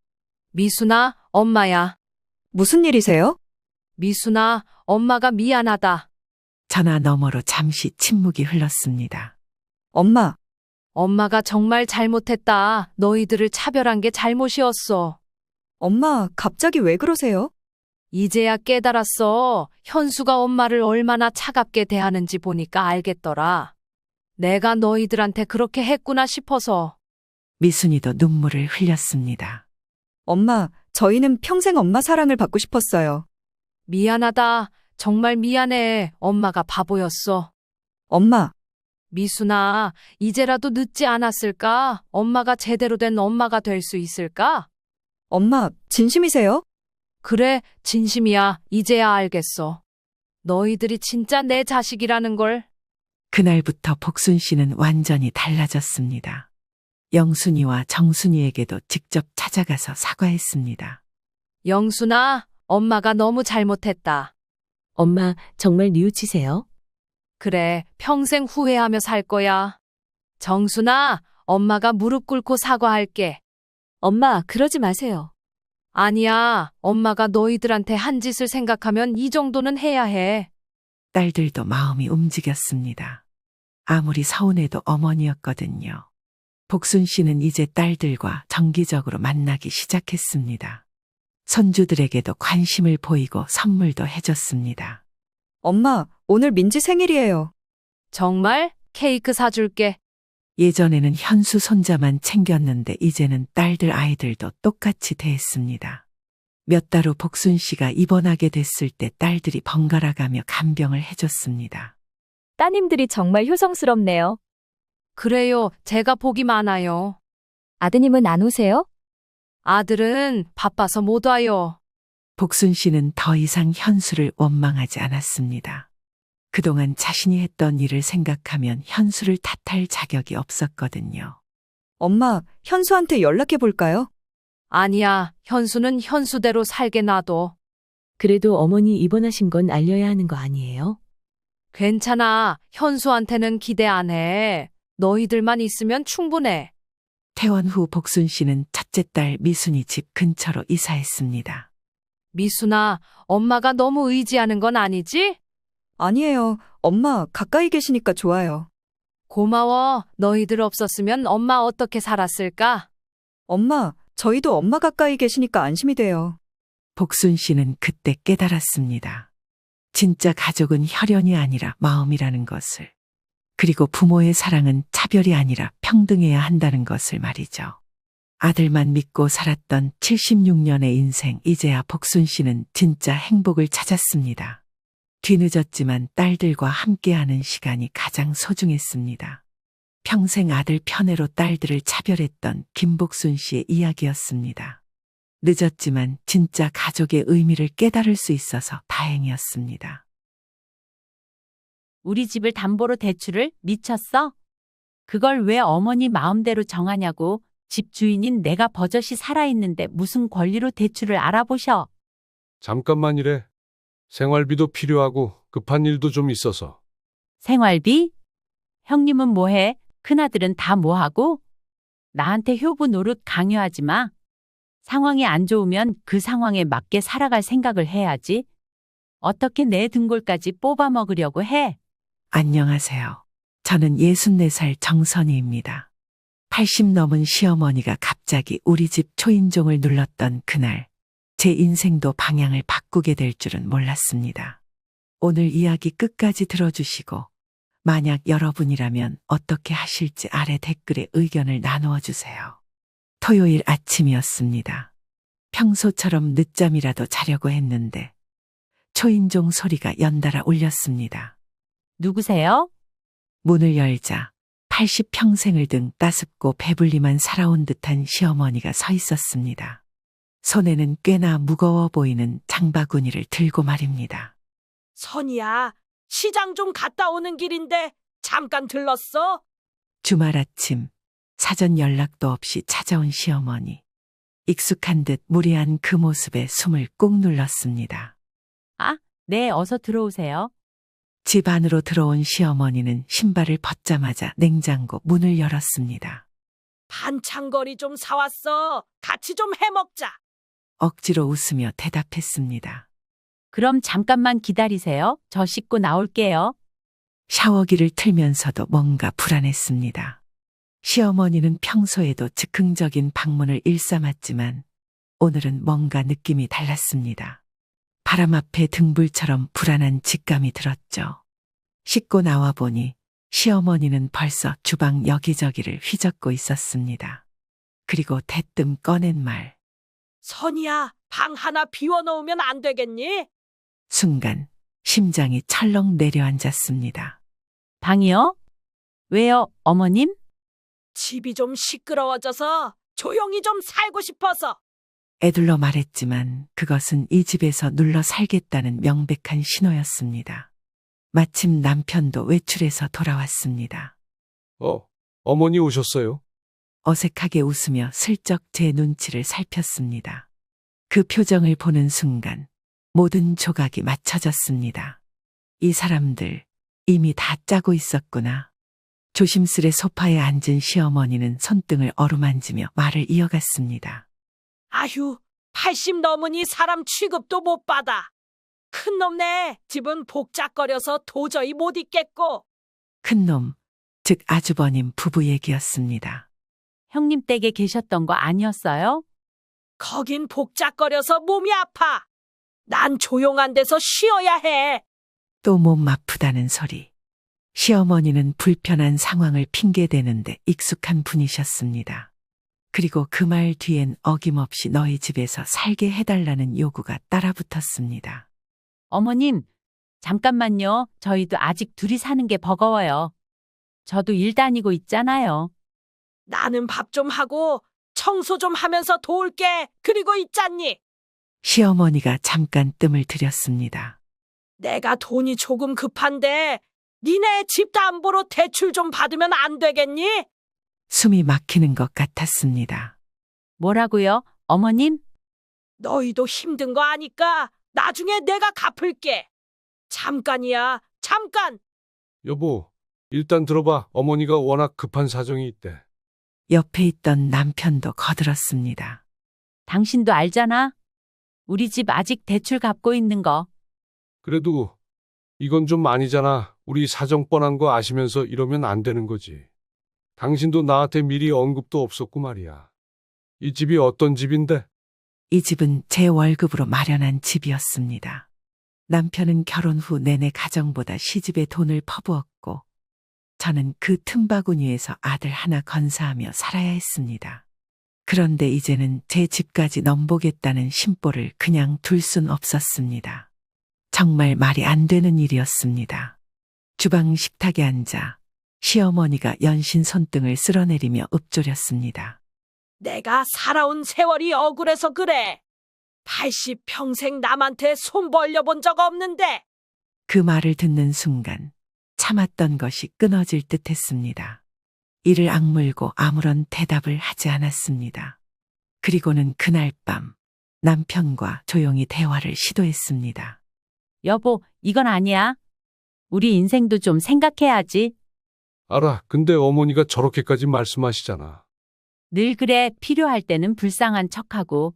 미순아, 엄마야. 무슨 일이세요? 미순아, 엄마가 미안하다. 전화 너머로 잠시 침묵이 흘렀습니다. 엄마, 엄마가 정말 잘못했다. 너희들을 차별한 게 잘못이었어. 엄마, 갑자기 왜 그러세요? 이제야 깨달았어. 현수가 엄마를 얼마나 차갑게 대하는지 보니까 알겠더라. 내가 너희들한테 그렇게 했구나 싶어서. 미순이도 눈물을 흘렸습니다. 엄마, 저희는 평생 엄마 사랑을 받고 싶었어요. 미안하다. 정말 미안해. 엄마가 바보였어. 엄마, 미순아, 이제라도 늦지 않았을까? 엄마가 제대로 된 엄마가 될 수 있을까? 엄마, 진심이세요? 그래, 진심이야. 이제야 알겠어. 너희들이 진짜 내 자식이라는 걸. 그날부터 복순 씨는 완전히 달라졌습니다. 영순이와 정순이에게도 직접 찾아가서 사과했습니다. 영순아, 엄마가 너무 잘못했다. 엄마, 정말 뉘우치세요? 그래, 평생 후회하며 살 거야. 정순아, 엄마가 무릎 꿇고 사과할게. 엄마, 그러지 마세요. 아니야, 엄마가 너희들한테 한 짓을 생각하면 이 정도는 해야 해. 딸들도 마음이 움직였습니다. 아무리 서운해도 어머니였거든요. 복순 씨는 이제 딸들과 정기적으로 만나기 시작했습니다. 손주들에게도 관심을 보이고 선물도 해줬습니다. 엄마, 오늘 민지 생일이에요. 정말? 케이크 사줄게. 예전에는 현수 손자만 챙겼는데 이제는 딸들 아이들도 똑같이 대했습니다. 몇 달 후 복순 씨가 입원하게 됐을 때 딸들이 번갈아가며 간병을 해줬습니다. 따님들이 정말 효성스럽네요. 그래요, 제가 복이 많아요. 아드님은 안 오세요? 아들은 바빠서 못 와요. 복순 씨는 더 이상 현수를 원망하지 않았습니다. 그동안 자신이 했던 일을 생각하면 현수를 탓할 자격이 없었거든요. 엄마, 현수한테 연락해 볼까요? 아니야, 현수는 현수대로 살게 놔둬. 그래도 어머니 입원하신 건 알려야 하는 거 아니에요? 괜찮아, 현수한테는 기대 안 해. 너희들만 있으면 충분해. 퇴원 후 복순 씨는 첫째 딸 미순이 집 근처로 이사했습니다. 미순아, 엄마가 너무 의지하는 건 아니지? 아니에요. 엄마, 가까이 계시니까 좋아요. 고마워. 너희들 없었으면 엄마 어떻게 살았을까? 엄마, 저희도 엄마 가까이 계시니까 안심이 돼요. 복순 씨는 그때 깨달았습니다. 진짜 가족은 혈연이 아니라 마음이라는 것을. 그리고 부모의 사랑은 차별이 아니라 평등해야 한다는 것을 말이죠. 아들만 믿고 살았던 76년의 인생, 이제야 복순 씨는 진짜 행복을 찾았습니다. 뒤늦었지만 딸들과 함께하는 시간이 가장 소중했습니다. 평생 아들 편애로 딸들을 차별했던 김복순 씨의 이야기였습니다. 늦었지만 진짜 가족의 의미를 깨달을 수 있어서 다행이었습니다. 우리 집을 담보로 대출을 미쳤어? 그걸 왜 어머니 마음대로 정하냐고. 집 주인인 내가 버젓이 살아있는데 무슨 권리로 대출을 알아보셔. 잠깐만이래. 생활비도 필요하고 급한 일도 좀 있어서. 생활비? 형님은 뭐해? 큰아들은 다 뭐하고? 나한테 효부 노릇 강요하지 마. 상황이 안 좋으면 그 상황에 맞게 살아갈 생각을 해야지. 어떻게 내 등골까지 뽑아 먹으려고 해? 안녕하세요. 저는 64살 정선희입니다. 80 넘은 시어머니가 갑자기 우리 집 초인종을 눌렀던 그날, 제 인생도 방향을 바꾸게 될 줄은 몰랐습니다. 오늘 이야기 끝까지 들어주시고, 만약 여러분이라면 어떻게 하실지 아래 댓글에 의견을 나누어 주세요. 토요일 아침이었습니다. 평소처럼 늦잠이라도 자려고 했는데 초인종 소리가 연달아 울렸습니다. 누구세요? 문을 열자 80평생을 등 따숩고 배불리만 살아온 듯한 시어머니가 서 있었습니다. 손에는 꽤나 무거워 보이는 장바구니를 들고 말입니다. 선이야, 시장 좀 갔다 오는 길인데 잠깐 들렀어? 주말 아침 사전 연락도 없이 찾아온 시어머니. 익숙한 듯 무례한 그 모습에 숨을 꾹 눌렀습니다. 아, 네, 어서 들어오세요. 집 안으로 들어온 시어머니는 신발을 벗자마자 냉장고 문을 열었습니다. 반찬거리 좀 사왔어. 같이 좀 해먹자. 억지로 웃으며 대답했습니다. 그럼 잠깐만 기다리세요. 저 씻고 나올게요. 샤워기를 틀면서도 뭔가 불안했습니다. 시어머니는 평소에도 즉흥적인 방문을 일삼았지만 오늘은 뭔가 느낌이 달랐습니다. 바람 앞에 등불처럼 불안한 직감이 들었죠. 씻고 나와 보니 시어머니는 벌써 주방 여기저기를 휘젓고 있었습니다. 그리고 대뜸 꺼낸 말. 선이야, 방 하나 비워놓으면 안 되겠니? 순간 심장이 철렁 내려앉았습니다. 방이요? 왜요, 어머님? 집이 좀 시끄러워져서 조용히 좀 살고 싶어서. 애둘러 말했지만 그것은 이 집에서 눌러 살겠다는 명백한 신호였습니다. 마침 남편도 외출해서 돌아왔습니다. 어머니 오셨어요? 어색하게 웃으며 슬쩍 제 눈치를 살폈습니다. 그 표정을 보는 순간 모든 조각이 맞춰졌습니다. 이 사람들 이미 다 짜고 있었구나. 조심스레 소파에 앉은 시어머니는 손등을 어루만지며 말을 이어갔습니다. 아휴, 80 넘으니 사람 취급도 못 받아. 큰 놈네 집은 복잡거려서 도저히 못 있겠고. 큰놈, 즉 아주버님 부부 얘기였습니다. 형님 댁에 계셨던 거 아니었어요? 거긴 복잡거려서 몸이 아파. 난 조용한 데서 쉬어야 해. 또 몸 아프다는 소리. 시어머니는 불편한 상황을 핑계대는데 익숙한 분이셨습니다. 그리고 그 말 뒤엔 어김없이 너희 집에서 살게 해달라는 요구가 따라붙었습니다. 어머님, 잠깐만요. 저희도 아직 둘이 사는 게 버거워요. 저도 일 다니고 있잖아요. 나는 밥 좀 하고 청소 좀 하면서 도울게. 그리고 있잖니. 시어머니가 잠깐 뜸을 들였습니다. 내가 돈이 조금 급한데 니네 집 담보로 대출 좀 받으면 안 되겠니? 숨이 막히는 것 같았습니다. 뭐라고요, 어머님? 너희도 힘든 거 아니까 나중에 내가 갚을게. 잠깐이야, 잠깐. 여보, 일단 들어봐. 어머니가 워낙 급한 사정이 있대. 옆에 있던 남편도 거들었습니다. 당신도 알잖아. 우리 집 아직 대출 갚고 있는 거. 그래도 이건 좀 아니잖아. 우리 사정 뻔한 거 아시면서 이러면 안 되는 거지. 당신도 나한테 미리 언급도 없었고 말이야. 이 집이 어떤 집인데? 이 집은 제 월급으로 마련한 집이었습니다. 남편은 결혼 후 내내 가정보다 시집에 돈을 퍼부었고 저는 그 틈바구니에서 아들 하나 건사하며 살아야 했습니다. 그런데 이제는 제 집까지 넘보겠다는 심보를 그냥 둘 순 없었습니다. 정말 말이 안 되는 일이었습니다. 주방 식탁에 앉아 시어머니가 연신 손등을 쓸어내리며 읊조렸습니다. 내가 살아온 세월이 억울해서 그래. 80 평생 남한테 손 벌려본 적 없는데. 그 말을 듣는 순간 참았던 것이 끊어질 듯 했습니다. 이를 악물고 아무런 대답을 하지 않았습니다. 그리고는 그날 밤 남편과 조용히 대화를 시도했습니다. 여보, 이건 아니야. 우리 인생도 좀 생각해야지. 알아. 근데 어머니가 저렇게까지 말씀하시잖아. 늘 그래. 필요할 때는 불쌍한 척하고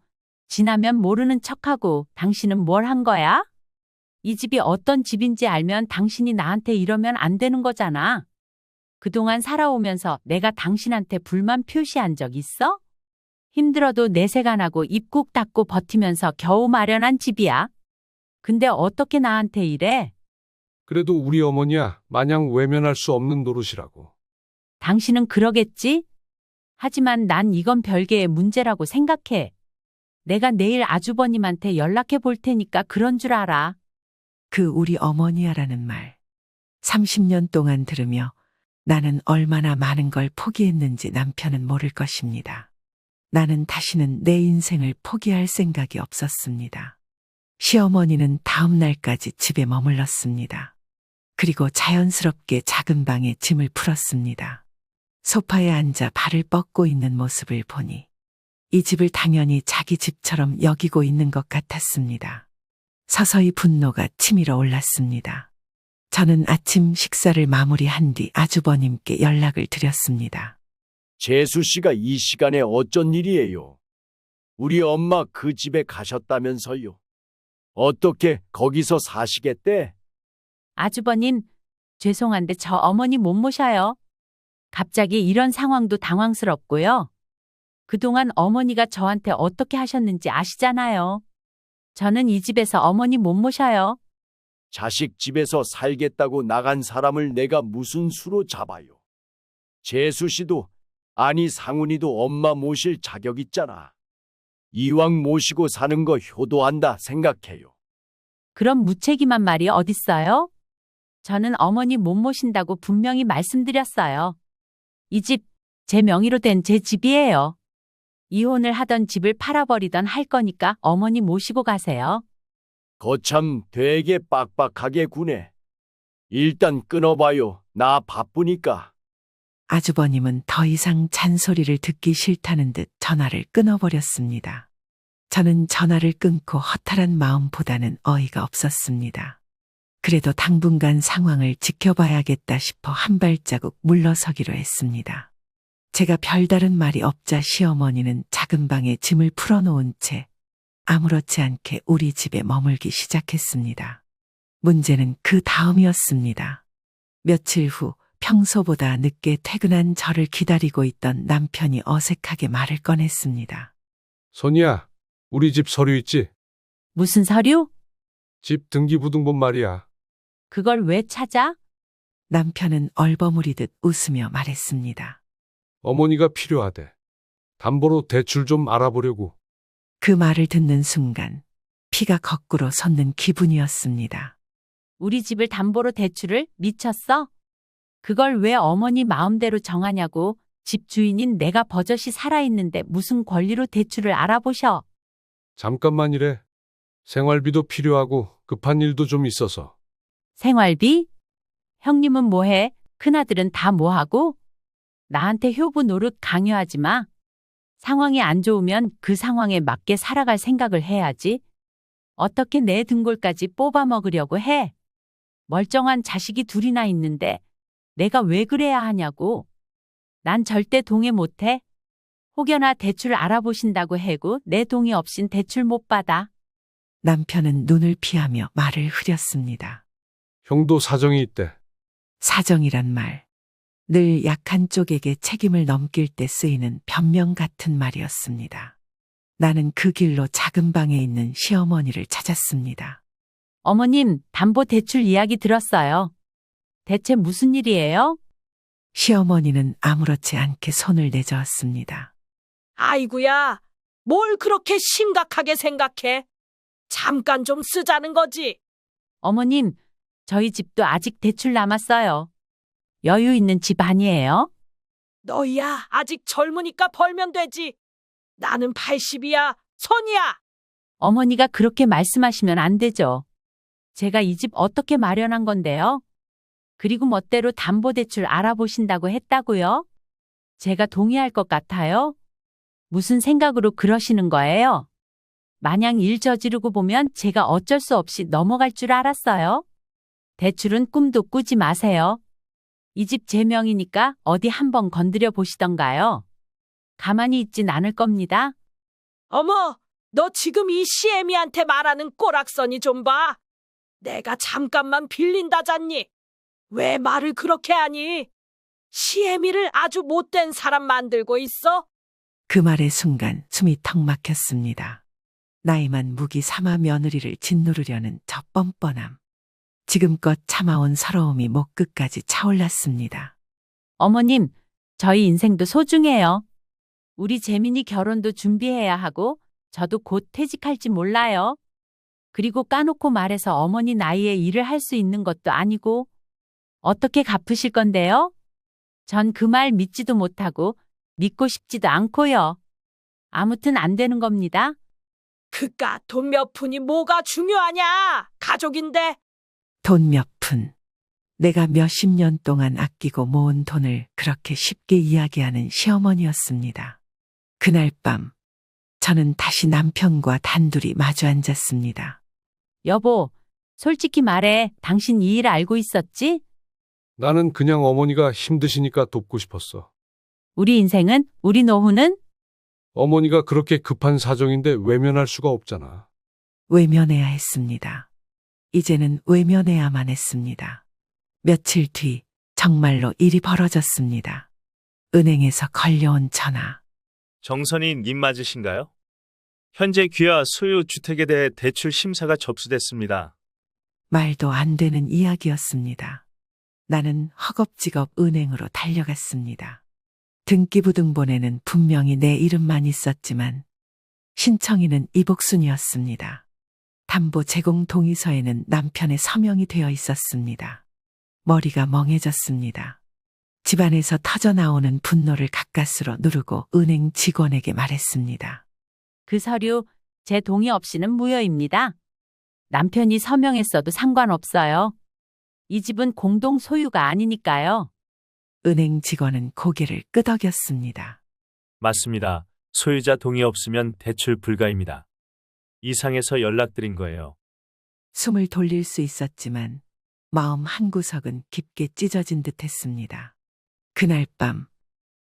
지나면 모르는 척하고 당신은 뭘 한 거야? 이 집이 어떤 집인지 알면 당신이 나한테 이러면 안 되는 거잖아. 그동안 살아오면서 내가 당신한테 불만 표시한 적 있어? 힘들어도 내색 안 하고 입 꾹 닫고 버티면서 겨우 마련한 집이야. 근데 어떻게 나한테 이래? 그래도 우리 어머니야 마냥 외면할 수 없는 노릇이라고. 당신은 그러겠지? 하지만 난 이건 별개의 문제라고 생각해. 내가 내일 아주버님한테 연락해 볼 테니까 그런 줄 알아. 그 우리 어머니야라는 말. 30년 동안 들으며 나는 얼마나 많은 걸 포기했는지 남편은 모를 것입니다. 나는 다시는 내 인생을 포기할 생각이 없었습니다. 시어머니는 다음 날까지 집에 머물렀습니다. 그리고 자연스럽게 작은 방에 짐을 풀었습니다. 소파에 앉아 발을 뻗고 있는 모습을 보니 이 집을 당연히 자기 집처럼 여기고 있는 것 같았습니다. 서서히 분노가 치밀어 올랐습니다. 저는 아침 식사를 마무리한 뒤 아주버님께 연락을 드렸습니다. 재수 씨가 이 시간에 어쩐 일이에요? 우리 엄마 그 집에 가셨다면서요? 어떻게 거기서 사시겠대? 아주버님, 죄송한데 저 어머니 못 모셔요. 갑자기 이런 상황도 당황스럽고요. 그동안 어머니가 저한테 어떻게 하셨는지 아시잖아요. 저는 이 집에서 어머니 못 모셔요. 자식 집에서 살겠다고 나간 사람을 내가 무슨 수로 잡아요? 재수 씨도 아니 상훈이도 엄마 모실 자격 있잖아. 이왕 모시고 사는 거 효도한다 생각해요. 그럼 무책임한 말이 어딨어요? 저는 어머니 못 모신다고 분명히 말씀드렸어요. 이 집, 제 명의로 된 제 집이에요. 이혼을 하던 집을 팔아버리던 할 거니까 어머니 모시고 가세요. 거참 되게 빡빡하게 구네. 일단 끊어봐요. 나 바쁘니까. 아주버님은 더 이상 잔소리를 듣기 싫다는 듯 전화를 끊어버렸습니다. 저는 전화를 끊고 허탈한 마음보다는 어이가 없었습니다. 그래도 당분간 상황을 지켜봐야겠다 싶어 한 발자국 물러서기로 했습니다. 제가 별다른 말이 없자 시어머니는 작은 방에 짐을 풀어놓은 채 아무렇지 않게 우리 집에 머물기 시작했습니다. 문제는 그 다음이었습니다. 며칠 후 평소보다 늦게 퇴근한 저를 기다리고 있던 남편이 어색하게 말을 꺼냈습니다. 선이야, 우리 집 서류 있지? 무슨 서류? 집 등기부등본 말이야. 그걸 왜 찾아? 남편은 얼버무리듯 웃으며 말했습니다. 어머니가 필요하대. 담보로 대출 좀 알아보려고. 그 말을 듣는 순간 피가 거꾸로 솟는 기분이었습니다. 우리 집을 담보로 대출을 미쳤어? 그걸 왜 어머니 마음대로 정하냐고. 집 주인인 내가 버젓이 살아있는데 무슨 권리로 대출을 알아보셔. 잠깐만이래. 생활비도 필요하고 급한 일도 좀 있어서. 생활비? 형님은 뭐해? 큰아들은 다 뭐하고? 나한테 효부 노릇 강요하지 마. 상황이 안 좋으면 그 상황에 맞게 살아갈 생각을 해야지. 어떻게 내 등골까지 뽑아 먹으려고 해? 멀쩡한 자식이 둘이나 있는데 내가 왜 그래야 하냐고. 난 절대 동의 못해. 혹여나 대출 알아보신다고 해고 내 동의 없인 대출 못 받아. 남편은 눈을 피하며 말을 흐렸습니다. 형도 사정이 있대. 사정이란 말. 늘 약한 쪽에게 책임을 넘길 때 쓰이는 변명 같은 말이었습니다. 나는 그 길로 작은 방에 있는 시어머니를 찾았습니다. 어머님, 담보 대출 이야기 들었어요. 대체 무슨 일이에요? 시어머니는 아무렇지 않게 손을 내저었습니다. 아이고야, 뭘 그렇게 심각하게 생각해? 잠깐 좀 쓰자는 거지. 어머님, 저희 집도 아직 대출 남았어요. 여유 있는 집 아니에요? 너희야, 아직 젊으니까 벌면 되지. 나는 80이야, 선이야. 어머니가 그렇게 말씀하시면 안 되죠. 제가 이 집 어떻게 마련한 건데요? 그리고 멋대로 담보대출 알아보신다고 했다고요? 제가 동의할 것 같아요? 무슨 생각으로 그러시는 거예요? 마냥 일 저지르고 보면 제가 어쩔 수 없이 넘어갈 줄 알았어요? 대출은 꿈도 꾸지 마세요. 이 집 제 명이니까 어디 한번 건드려 보시던가요? 가만히 있진 않을 겁니다. 어머, 너 지금 이 시애미한테 말하는 꼬락서니 좀 봐. 내가 잠깐만 빌린다잖니. 왜 말을 그렇게 하니? 시애미를 아주 못된 사람 만들고 있어? 그 말의 순간 숨이 턱 막혔습니다. 나이만 무기 삼아 며느리를 짓누르려는 저 뻔뻔함. 지금껏 참아온 서러움이 목 끝까지 차올랐습니다. 어머님, 저희 인생도 소중해요. 우리 재민이 결혼도 준비해야 하고 저도 곧 퇴직할지 몰라요. 그리고 까놓고 말해서 어머니 나이에 일을 할 수 있는 것도 아니고 어떻게 갚으실 건데요? 전 그 말 믿지도 못하고 믿고 싶지도 않고요. 아무튼 안 되는 겁니다. 그깟 돈 몇 푼이 뭐가 중요하냐? 가족인데. 돈 몇 푼. 내가 몇십 년 동안 아끼고 모은 돈을 그렇게 쉽게 이야기하는 시어머니였습니다. 그날 밤, 저는 다시 남편과 단둘이 마주 앉았습니다. 여보, 솔직히 말해. 당신 이 일 알고 있었지? 나는 그냥 어머니가 힘드시니까 돕고 싶었어. 우리 인생은, 우리 노후는? 어머니가 그렇게 급한 사정인데 외면할 수가 없잖아. 외면해야 했습니다. 이제는 외면해야만 했습니다. 며칠 뒤 정말로 일이 벌어졌습니다. 은행에서 걸려온 전화. 정선희 님 맞으신가요? 현재 귀하 소유 주택에 대해 대출 심사가 접수됐습니다. 말도 안 되는 이야기였습니다. 나는 허겁지겁 은행으로 달려갔습니다. 등기부등본에는 분명히 내 이름만 있었지만 신청인은 이복순이었습니다. 담보 제공 동의서에는 남편의 서명이 되어 있었습니다. 머리가 멍해졌습니다. 집안에서 터져나오는 분노를 가까스로 누르고 은행 직원에게 말했습니다. 그 서류 제 동의 없이는 무효입니다. 남편이 서명했어도 상관없어요. 이 집은 공동 소유가 아니니까요. 은행 직원은 고개를 끄덕였습니다. 맞습니다. 소유자 동의 없으면 대출 불가입니다. 이상해서 연락드린 거예요. 숨을 돌릴 수 있었지만 마음 한구석은 깊게 찢어진 듯 했습니다. 그날 밤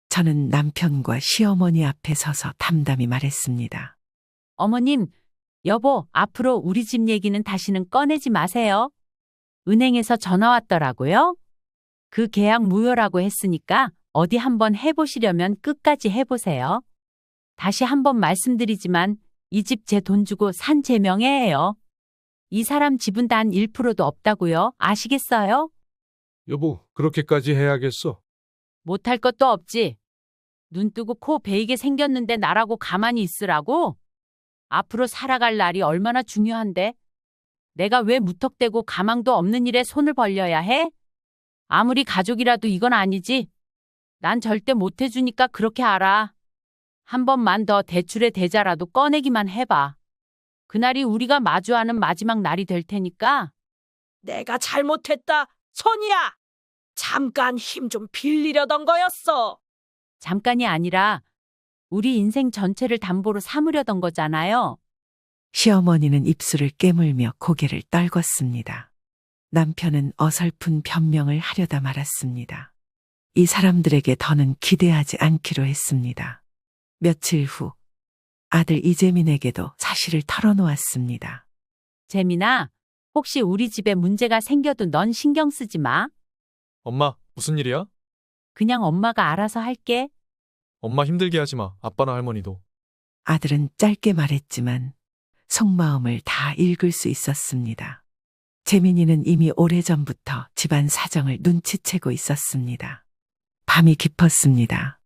저는 남편과 시어머니 앞에 서서 담담히 말했습니다. 어머님, 여보, 앞으로 우리 집 얘기는 다시는 꺼내지 마세요. 은행에서 전화 왔더라고요. 그 계약 무효라고 했으니까 어디 한번 해보시려면 끝까지 해보세요. 다시 한번 말씀드리지만 이 집 제 돈 주고 산 제 명예예요. 이 사람 집은 단 1%도 없다고요. 아시겠어요? 여보, 그렇게까지 해야겠어? 못할 것도 없지. 눈 뜨고 코 베이게 생겼는데 나라고 가만히 있으라고? 앞으로 살아갈 날이 얼마나 중요한데? 내가 왜 무턱대고 가망도 없는 일에 손을 벌려야 해? 아무리 가족이라도 이건 아니지. 난 절대 못 해주니까 그렇게 알아. 한 번만 더 대출의 대자라도 꺼내기만 해봐. 그날이 우리가 마주하는 마지막 날이 될 테니까. 내가 잘못했다. 선이야. 잠깐 힘 좀 빌리려던 거였어. 잠깐이 아니라 우리 인생 전체를 담보로 삼으려던 거잖아요. 시어머니는 입술을 깨물며 고개를 떨궜습니다. 남편은 어설픈 변명을 하려다 말았습니다. 이 사람들에게 더는 기대하지 않기로 했습니다. 며칠 후 아들 이재민에게도 사실을 털어놓았습니다. 재민아, 혹시 우리 집에 문제가 생겨도 넌 신경 쓰지 마. 엄마, 무슨 일이야? 그냥 엄마가 알아서 할게. 엄마 힘들게 하지 마. 아빠나 할머니도. 아들은 짧게 말했지만 속마음을 다 읽을 수 있었습니다. 재민이는 이미 오래전부터 집안 사정을 눈치채고 있었습니다. 밤이 깊었습니다.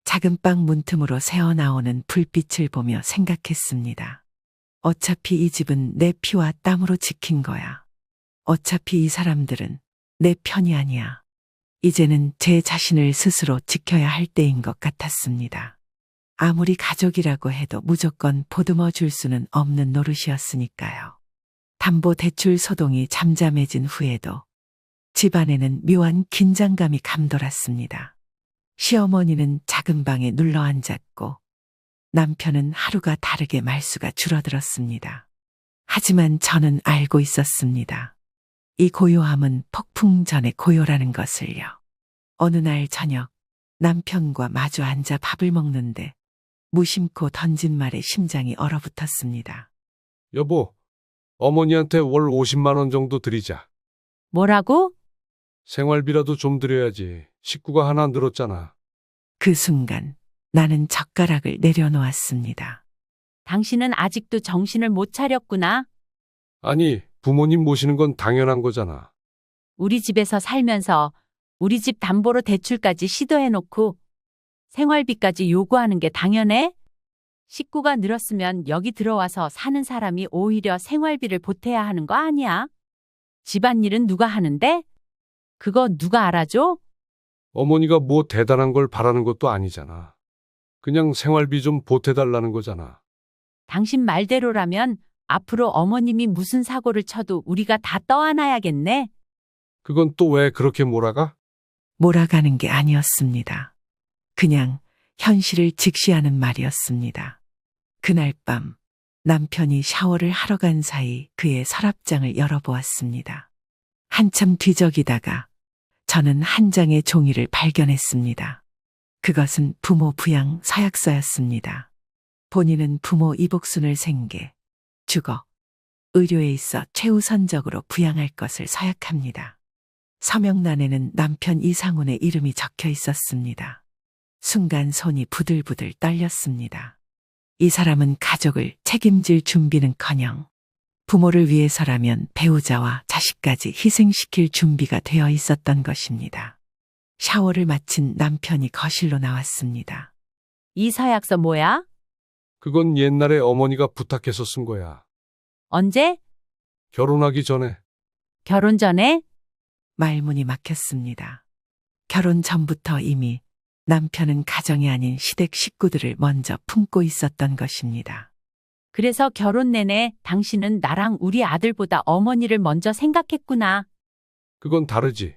작은 방 문틈으로 새어나오는 불빛을 보며 생각했습니다. 어차피 이 집은 내 피와 땀으로 지킨 거야. 어차피 이 사람들은 내 편이 아니야. 이제는 제 자신을 스스로 지켜야 할 때인 것 같았습니다. 아무리 가족이라고 해도 무조건 보듬어 줄 수는 없는 노릇이었으니까요. 담보대출 소동이 잠잠해진 후에도 집안에는 묘한 긴장감이 감돌았습니다. 시어머니는 작은 방에 눌러앉았고 남편은 하루가 다르게 말수가 줄어들었습니다. 하지만 저는 알고 있었습니다. 이 고요함은 폭풍 전의 고요라는 것을요. 어느 날 저녁 남편과 마주 앉아 밥을 먹는데 무심코 던진 말에 심장이 얼어붙었습니다. 여보, 어머니한테 월 50만 원 정도 드리자. 뭐라고? 생활비라도 좀 드려야지. 식구가 하나 늘었잖아. 그 순간 나는 젓가락을 내려놓았습니다. 당신은 아직도 정신을 못 차렸구나. 아니, 부모님 모시는 건 당연한 거잖아. 우리 집에서 살면서 우리 집 담보로 대출까지 시도해놓고 생활비까지 요구하는 게 당연해? 식구가 늘었으면 여기 들어와서 사는 사람이 오히려 생활비를 보태야 하는 거 아니야? 집안일은 누가 하는데? 그거 누가 알아줘? 어머니가 뭐 대단한 걸 바라는 것도 아니잖아. 그냥 생활비 좀 보태달라는 거잖아. 당신 말대로라면 앞으로 어머님이 무슨 사고를 쳐도 우리가 다 떠안아야겠네. 그건 또 왜 그렇게 몰아가? 몰아가는 게 아니었습니다. 그냥 현실을 직시하는 말이었습니다. 그날 밤 남편이 샤워를 하러 간 사이 그의 서랍장을 열어보았습니다. 한참 뒤적이다가 저는 한 장의 종이를 발견했습니다. 그것은 부모 부양 서약서였습니다. 본인은 부모 이복순을 생계, 주거, 의료에 있어 최우선적으로 부양할 것을 서약합니다. 서명란에는 남편 이상훈의 이름이 적혀 있었습니다. 순간 손이 부들부들 떨렸습니다. 이 사람은 가족을 책임질 준비는커녕 부모를 위해서라면 배우자와 자식까지 희생시킬 준비가 되어 있었던 것입니다. 샤워를 마친 남편이 거실로 나왔습니다. 이 서약서 뭐야? 그건 옛날에 어머니가 부탁해서 쓴 거야. 언제? 결혼하기 전에. 결혼 전에? 말문이 막혔습니다. 결혼 전부터 이미 남편은 가정이 아닌 시댁 식구들을 먼저 품고 있었던 것입니다. 그래서 결혼 내내 당신은 나랑 우리 아들보다 어머니를 먼저 생각했구나. 그건 다르지.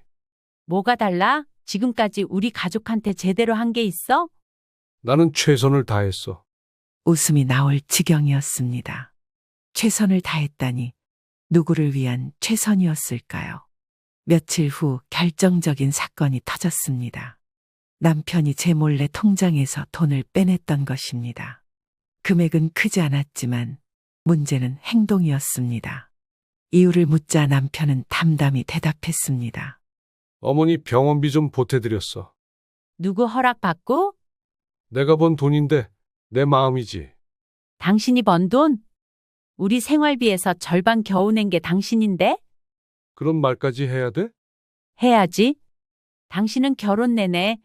뭐가 달라? 지금까지 우리 가족한테 제대로 한 게 있어? 나는 최선을 다했어. 웃음이 나올 지경이었습니다. 최선을 다했다니 누구를 위한 최선이었을까요? 며칠 후 결정적인 사건이 터졌습니다. 남편이 제 몰래 통장에서 돈을 빼냈던 것입니다. 금액은 크지 않았지만 문제는 행동이었습니다. 이유를 묻자 남편은 담담히 대답했습니다. 어머니 병원비 좀 보태드렸어. 누구 허락받고? 내가 번 돈인데 내 마음이지. 당신이 번 돈? 우리 생활비에서 절반 겨우 낸 게 당신인데? 그런 말까지 해야 돼? 해야지. 당신은 결혼 내내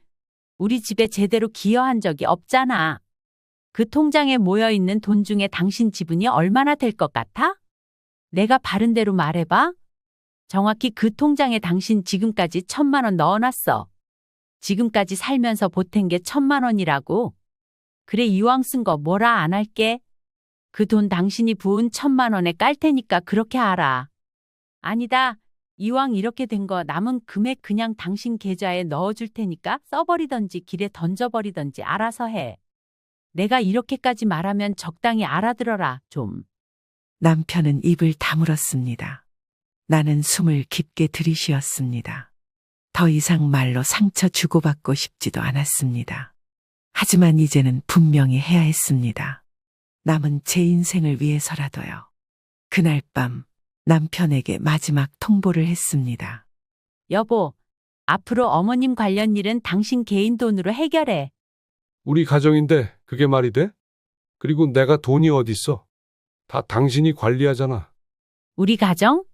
우리 집에 제대로 기여한 적이 없잖아. 그 통장에 모여있는 돈 중에 당신 지분이 얼마나 될 것 같아? 내가 바른 대로 말해봐. 정확히 그 통장에 당신 지금까지 1,000만 원 넣어놨어. 지금까지 살면서 보탠 게 1,000만 원이라고. 그래 이왕 쓴 거 뭐라 안 할게. 그 돈 당신이 부은 1,000만 원에 깔 테니까 그렇게 알아. 아니다. 이왕 이렇게 된 거 남은 금액 그냥 당신 계좌에 넣어줄 테니까 써버리던지 길에 던져버리던지 알아서 해. 내가 이렇게까지 말하면 적당히 알아들어라, 좀. 남편은 입을 다물었습니다. 나는 숨을 깊게 들이쉬었습니다. 더 이상 말로 상처 주고받고 싶지도 않았습니다. 하지만 이제는 분명히 해야 했습니다. 남은 제 인생을 위해서라도요. 그날 밤 남편에게 마지막 통보를 했습니다. 여보, 앞으로 어머님 관련 일은 당신 개인 돈으로 해결해. 우리 가정인데 그게 말이 돼? 그리고 내가 돈이 어딨어? 다 당신이 관리하잖아. 우리 가정?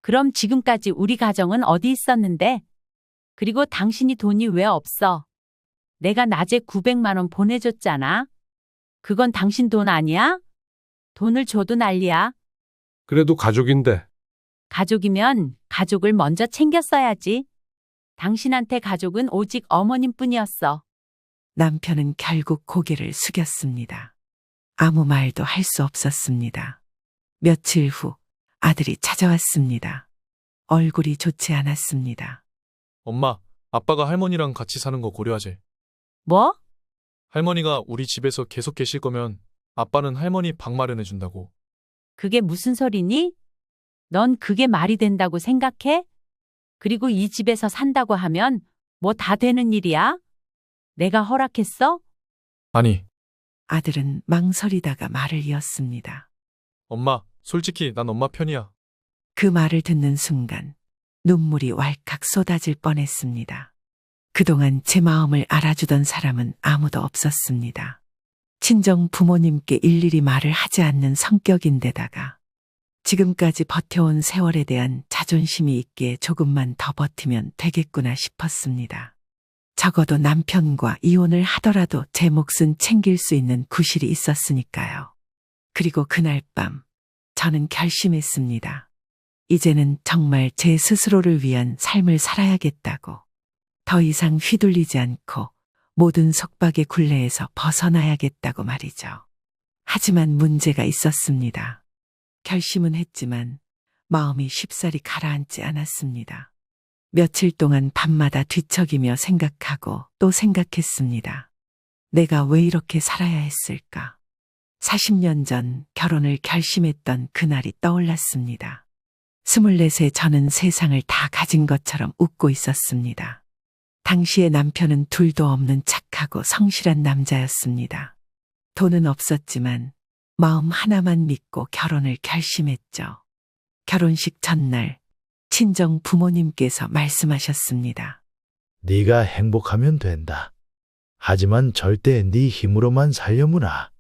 그럼 지금까지 우리 가정은 어디 있었는데? 그리고 당신이 돈이 왜 없어? 내가 낮에 900만 원 보내줬잖아. 그건 당신 돈 아니야? 돈을 줘도 난리야. 그래도 가족인데. 가족이면 가족을 먼저 챙겼어야지. 당신한테 가족은 오직 어머님뿐이었어. 남편은 결국 고개를 숙였습니다. 아무 말도 할 수 없었습니다. 며칠 후 아들이 찾아왔습니다. 얼굴이 좋지 않았습니다. 엄마, 아빠가 할머니랑 같이 사는 거 고려하지. 뭐? 할머니가 우리 집에서 계속 계실 거면 아빠는 할머니 방 마련해 준다고. 그게 무슨 소리니? 넌 그게 말이 된다고 생각해? 그리고 이 집에서 산다고 하면 뭐 다 되는 일이야? 내가 허락했어? 아니. 아들은 망설이다가 말을 이었습니다. 엄마, 솔직히 난 엄마 편이야. 그 말을 듣는 순간 눈물이 왈칵 쏟아질 뻔했습니다. 그동안 제 마음을 알아주던 사람은 아무도 없었습니다. 친정 부모님께 일일이 말을 하지 않는 성격인데다가 지금까지 버텨온 세월에 대한 자존심이 있기에 조금만 더 버티면 되겠구나 싶었습니다. 적어도 남편과 이혼을 하더라도 제 몫은 챙길 수 있는 구실이 있었으니까요. 그리고 그날 밤 저는 결심했습니다. 이제는 정말 제 스스로를 위한 삶을 살아야겠다고. 더 이상 휘둘리지 않고 모든 속박의 굴레에서 벗어나야겠다고 말이죠. 하지만 문제가 있었습니다. 결심은 했지만 마음이 쉽사리 가라앉지 않았습니다. 며칠 동안 밤마다 뒤척이며 생각하고 또 생각했습니다. 내가 왜 이렇게 살아야 했을까? 40년 전 결혼을 결심했던 그날이 떠올랐습니다. 24세 저는 세상을 다 가진 것처럼 웃고 있었습니다. 당시의 남편은 둘도 없는 착하고 성실한 남자였습니다. 돈은 없었지만 마음 하나만 믿고 결혼을 결심했죠. 결혼식 전날 친정 부모님께서 말씀하셨습니다. 네가 행복하면 된다. 하지만 절대 네 힘으로만 살려무나.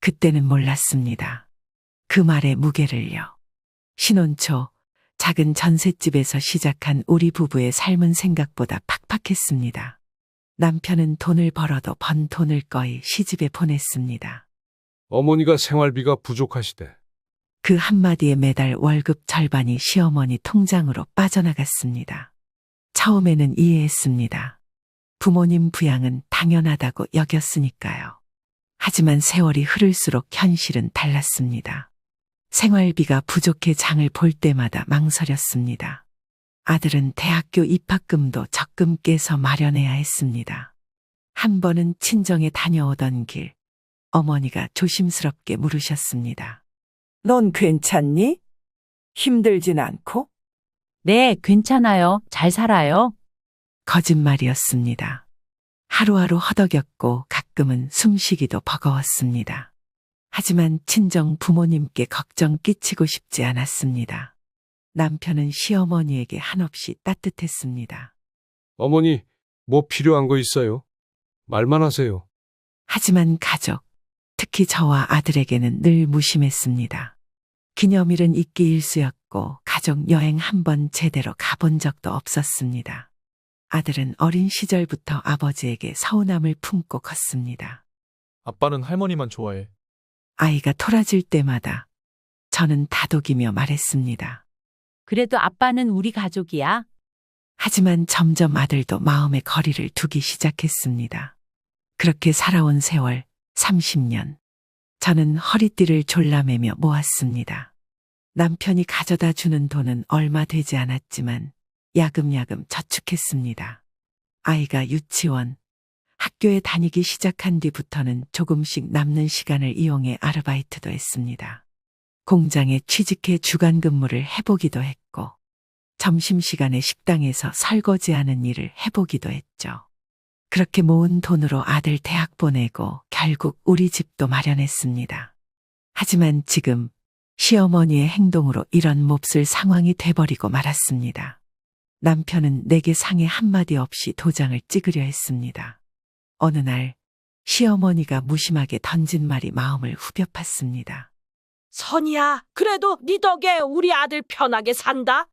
그때는 몰랐습니다. 그 말의 무게를요. 신혼 초 작은 전셋집에서 시작한 우리 부부의 삶은 생각보다 팍팍했습니다. 남편은 돈을 벌어도 번 돈을 거의 시집에 보냈습니다. 어머니가 생활비가 부족하시대. 그 한마디에 매달 월급 절반이 시어머니 통장으로 빠져나갔습니다. 처음에는 이해했습니다. 부모님 부양은 당연하다고 여겼으니까요. 하지만 세월이 흐를수록 현실은 달랐습니다. 생활비가 부족해 장을 볼 때마다 망설였습니다. 아들은 대학교 입학금도 적금 깨서 마련해야 했습니다. 한 번은 친정에 다녀오던 길, 어머니가 조심스럽게 물으셨습니다. 넌 괜찮니? 힘들진 않고? 네, 괜찮아요. 잘 살아요. 거짓말이었습니다. 하루하루 허덕였고 가끔은 숨쉬기도 버거웠습니다. 하지만 친정 부모님께 걱정 끼치고 싶지 않았습니다. 남편은 시어머니에게 한없이 따뜻했습니다. 어머니, 뭐 필요한 거 있어요? 말만 하세요. 하지만 가족, 특히 저와 아들에게는 늘 무심했습니다. 기념일은 있기 일쑤였고 가족 여행 한 번 제대로 가본 적도 없었습니다. 아들은 어린 시절부터 아버지에게 서운함을 품고 컸습니다. 아빠는 할머니만 좋아해. 아이가 토라질 때마다 저는 다독이며 말했습니다. 그래도 아빠는 우리 가족이야. 하지만 점점 아들도 마음의 거리를 두기 시작했습니다. 그렇게 살아온 세월 30년. 저는 허리띠를 졸라매며 모았습니다. 남편이 가져다 주는 돈은 얼마 되지 않았지만 야금야금 저축했습니다. 아이가 유치원, 학교에 다니기 시작한 뒤부터는 조금씩 남는 시간을 이용해 아르바이트도 했습니다. 공장에 취직해 주간 근무를 해보기도 했고, 점심시간에 식당에서 설거지하는 일을 해보기도 했죠. 그렇게 모은 돈으로 아들 대학 보내고 결국 우리 집도 마련했습니다. 하지만 지금 시어머니의 행동으로 이런 몹쓸 상황이 돼버리고 말았습니다. 남편은 내게 상의 한마디 없이 도장을 찍으려 했습니다. 어느 날 시어머니가 무심하게 던진 말이 마음을 후벼 팠습니다. 선이야, 그래도 네 덕에 우리 아들 편하게 산다.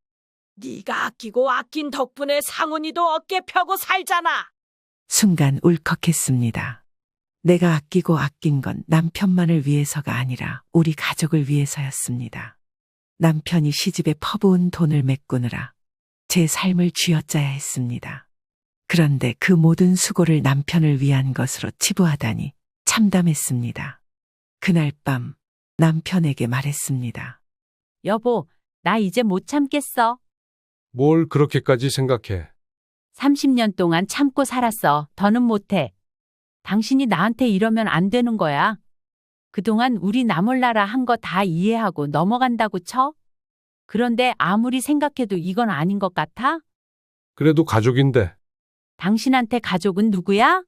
네가 아끼고 아낀 덕분에 상훈이도 어깨 펴고 살잖아. 순간 울컥했습니다. 내가 아끼고 아낀 건 남편만을 위해서가 아니라 우리 가족을 위해서였습니다. 남편이 시집에 퍼부은 돈을 메꾸느라 제 삶을 쥐어짜야 했습니다. 그런데 그 모든 수고를 남편을 위한 것으로 치부하다니 참담했습니다. 그날 밤 남편에게 말했습니다. 여보, 나 이제 못 참겠어. 뭘 그렇게까지 생각해? 30년 동안 참고 살았어. 더는 못해. 당신이 나한테 이러면 안 되는 거야. 그동안 우리 나 몰라라 한 거 다 이해하고 넘어간다고 쳐? 그런데 아무리 생각해도 이건 아닌 것 같아? 그래도 가족인데. 당신한테 가족은 누구야?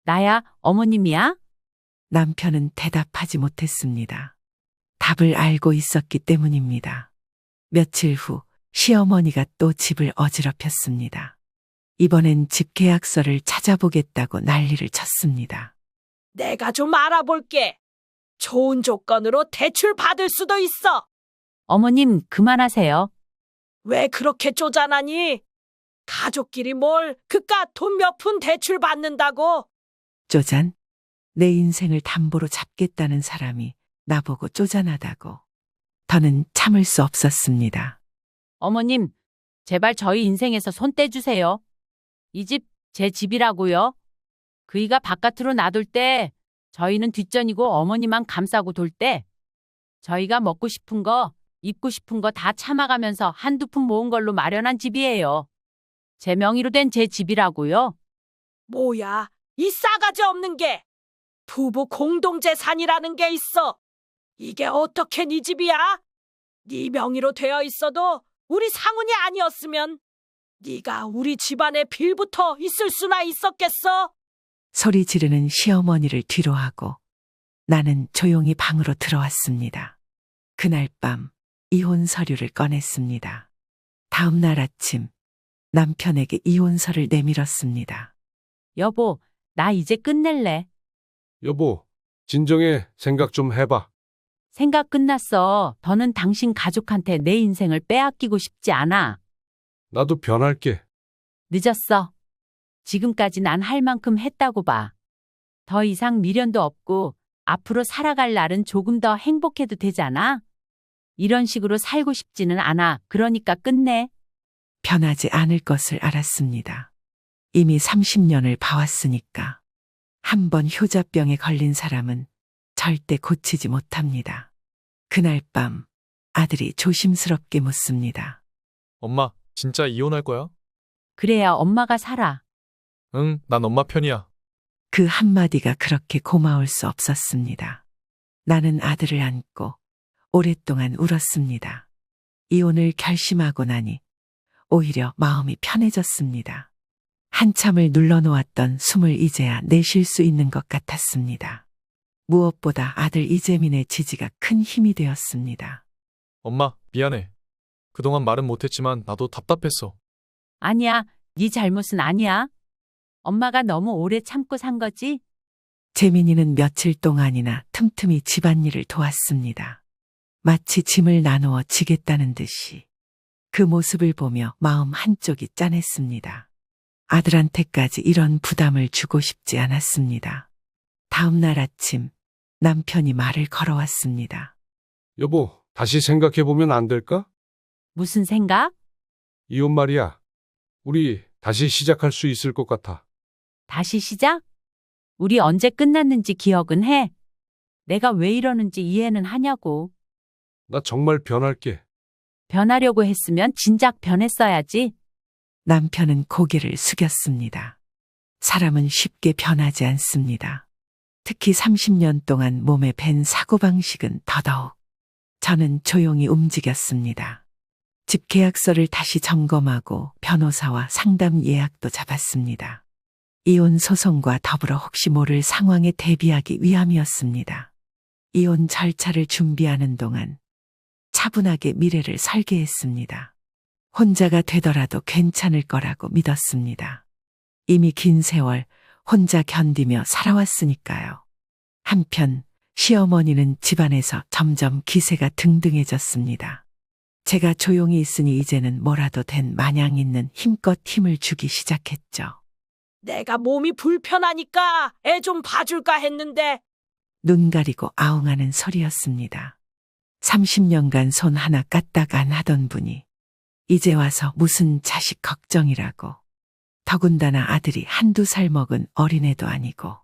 나야, 어머님이야? 남편은 대답하지 못했습니다. 답을 알고 있었기 때문입니다. 며칠 후 시어머니가 또 집을 어지럽혔습니다. 이번엔 집 계약서를 찾아보겠다고 난리를 쳤습니다. 내가 좀 알아볼게. 좋은 조건으로 대출 받을 수도 있어. 어머님, 그만하세요. 왜 그렇게 쪼잔하니? 가족끼리 뭘 그깟 돈 몇 푼 대출 받는다고? 쪼잔? 내 인생을 담보로 잡겠다는 사람이 나보고 쪼잔하다고. 더는 참을 수 없었습니다. 어머님, 제발 저희 인생에서 손 떼주세요. 이 집 제 집이라고요. 그이가 바깥으로 놔둘 때 저희는 뒷전이고 어머니만 감싸고 돌 때 저희가 먹고 싶은 거, 입고 싶은 거 다 참아가면서 한두 푼 모은 걸로 마련한 집이에요. 제 명의로 된 제 집이라고요. 뭐야, 이 싸가지 없는 게. 부부 공동재산이라는 게 있어. 이게 어떻게 네 집이야? 네 명의로 되어 있어도 우리 상훈이 아니었으면 네가 우리 집안에 빌붙어 있을 수나 있었겠어? 소리 지르는 시어머니를 뒤로하고 나는 조용히 방으로 들어왔습니다. 그날 밤 이혼 서류를 꺼냈습니다. 다음 날 아침 남편에게 이혼서를 내밀었습니다. 여보, 나 이제 끝낼래. 여보, 진정해. 생각 좀 해봐. 생각 끝났어. 더는 당신 가족한테 내 인생을 빼앗기고 싶지 않아. 나도 변할게. 늦었어. 지금까지 난 할 만큼 했다고 봐. 더 이상 미련도 없고 앞으로 살아갈 날은 조금 더 행복해도 되잖아. 이런 식으로 살고 싶지는 않아. 그러니까 끝내. 변하지 않을 것을 알았습니다. 이미 30년을 봐왔으니까. 한 번 효자병에 걸린 사람은 절대 고치지 못합니다. 그날 밤 아들이 조심스럽게 묻습니다. 엄마, 진짜 이혼할 거야? 그래야 엄마가 살아. 응, 난 엄마 편이야. 그 한마디가 그렇게 고마울 수 없었습니다. 나는 아들을 안고 오랫동안 울었습니다. 이혼을 결심하고 나니 오히려 마음이 편해졌습니다. 한참을 눌러놓았던 숨을 이제야 내쉴 수 있는 것 같았습니다. 무엇보다 아들 이재민의 지지가 큰 힘이 되었습니다. 엄마, 미안해. 그동안 말은 못했지만 나도 답답했어. 아니야. 네 잘못은 아니야. 엄마가 너무 오래 참고 산 거지? 재민이는 며칠 동안이나 틈틈이 집안일을 도왔습니다. 마치 짐을 나누어 지겠다는 듯이. 그 모습을 보며 마음 한쪽이 짠했습니다. 아들한테까지 이런 부담을 주고 싶지 않았습니다. 다음 날 아침 남편이 말을 걸어왔습니다. 여보, 다시 생각해보면 안 될까? 무슨 생각? 이혼 말이야. 우리 다시 시작할 수 있을 것 같아. 다시 시작? 우리 언제 끝났는지 기억은 해? 내가 왜 이러는지 이해는 하냐고. 나 정말 변할게. 변하려고 했으면 진작 변했어야지. 남편은 고개를 숙였습니다. 사람은 쉽게 변하지 않습니다. 특히 30년 동안 몸에 밴 사고방식은 더더욱. 저는 조용히 움직였습니다. 집 계약서를 다시 점검하고 변호사와 상담 예약도 잡았습니다. 이혼 소송과 더불어 혹시 모를 상황에 대비하기 위함이었습니다. 이혼 절차를 준비하는 동안 차분하게 미래를 설계했습니다. 혼자가 되더라도 괜찮을 거라고 믿었습니다. 이미 긴 세월 혼자 견디며 살아왔으니까요. 한편 시어머니는 집안에서 점점 기세가 등등해졌습니다. 제가 조용히 있으니 이제는 뭐라도 된 마냥 있는 힘껏 힘을 주기 시작했죠. 내가 몸이 불편하니까 애 좀 봐줄까 했는데. 눈 가리고 아웅하는 소리였습니다. 30년간 손 하나 까딱 안 하던 분이 이제 와서 무슨 자식 걱정이라고. 더군다나 아들이 한두 살 먹은 어린애도 아니고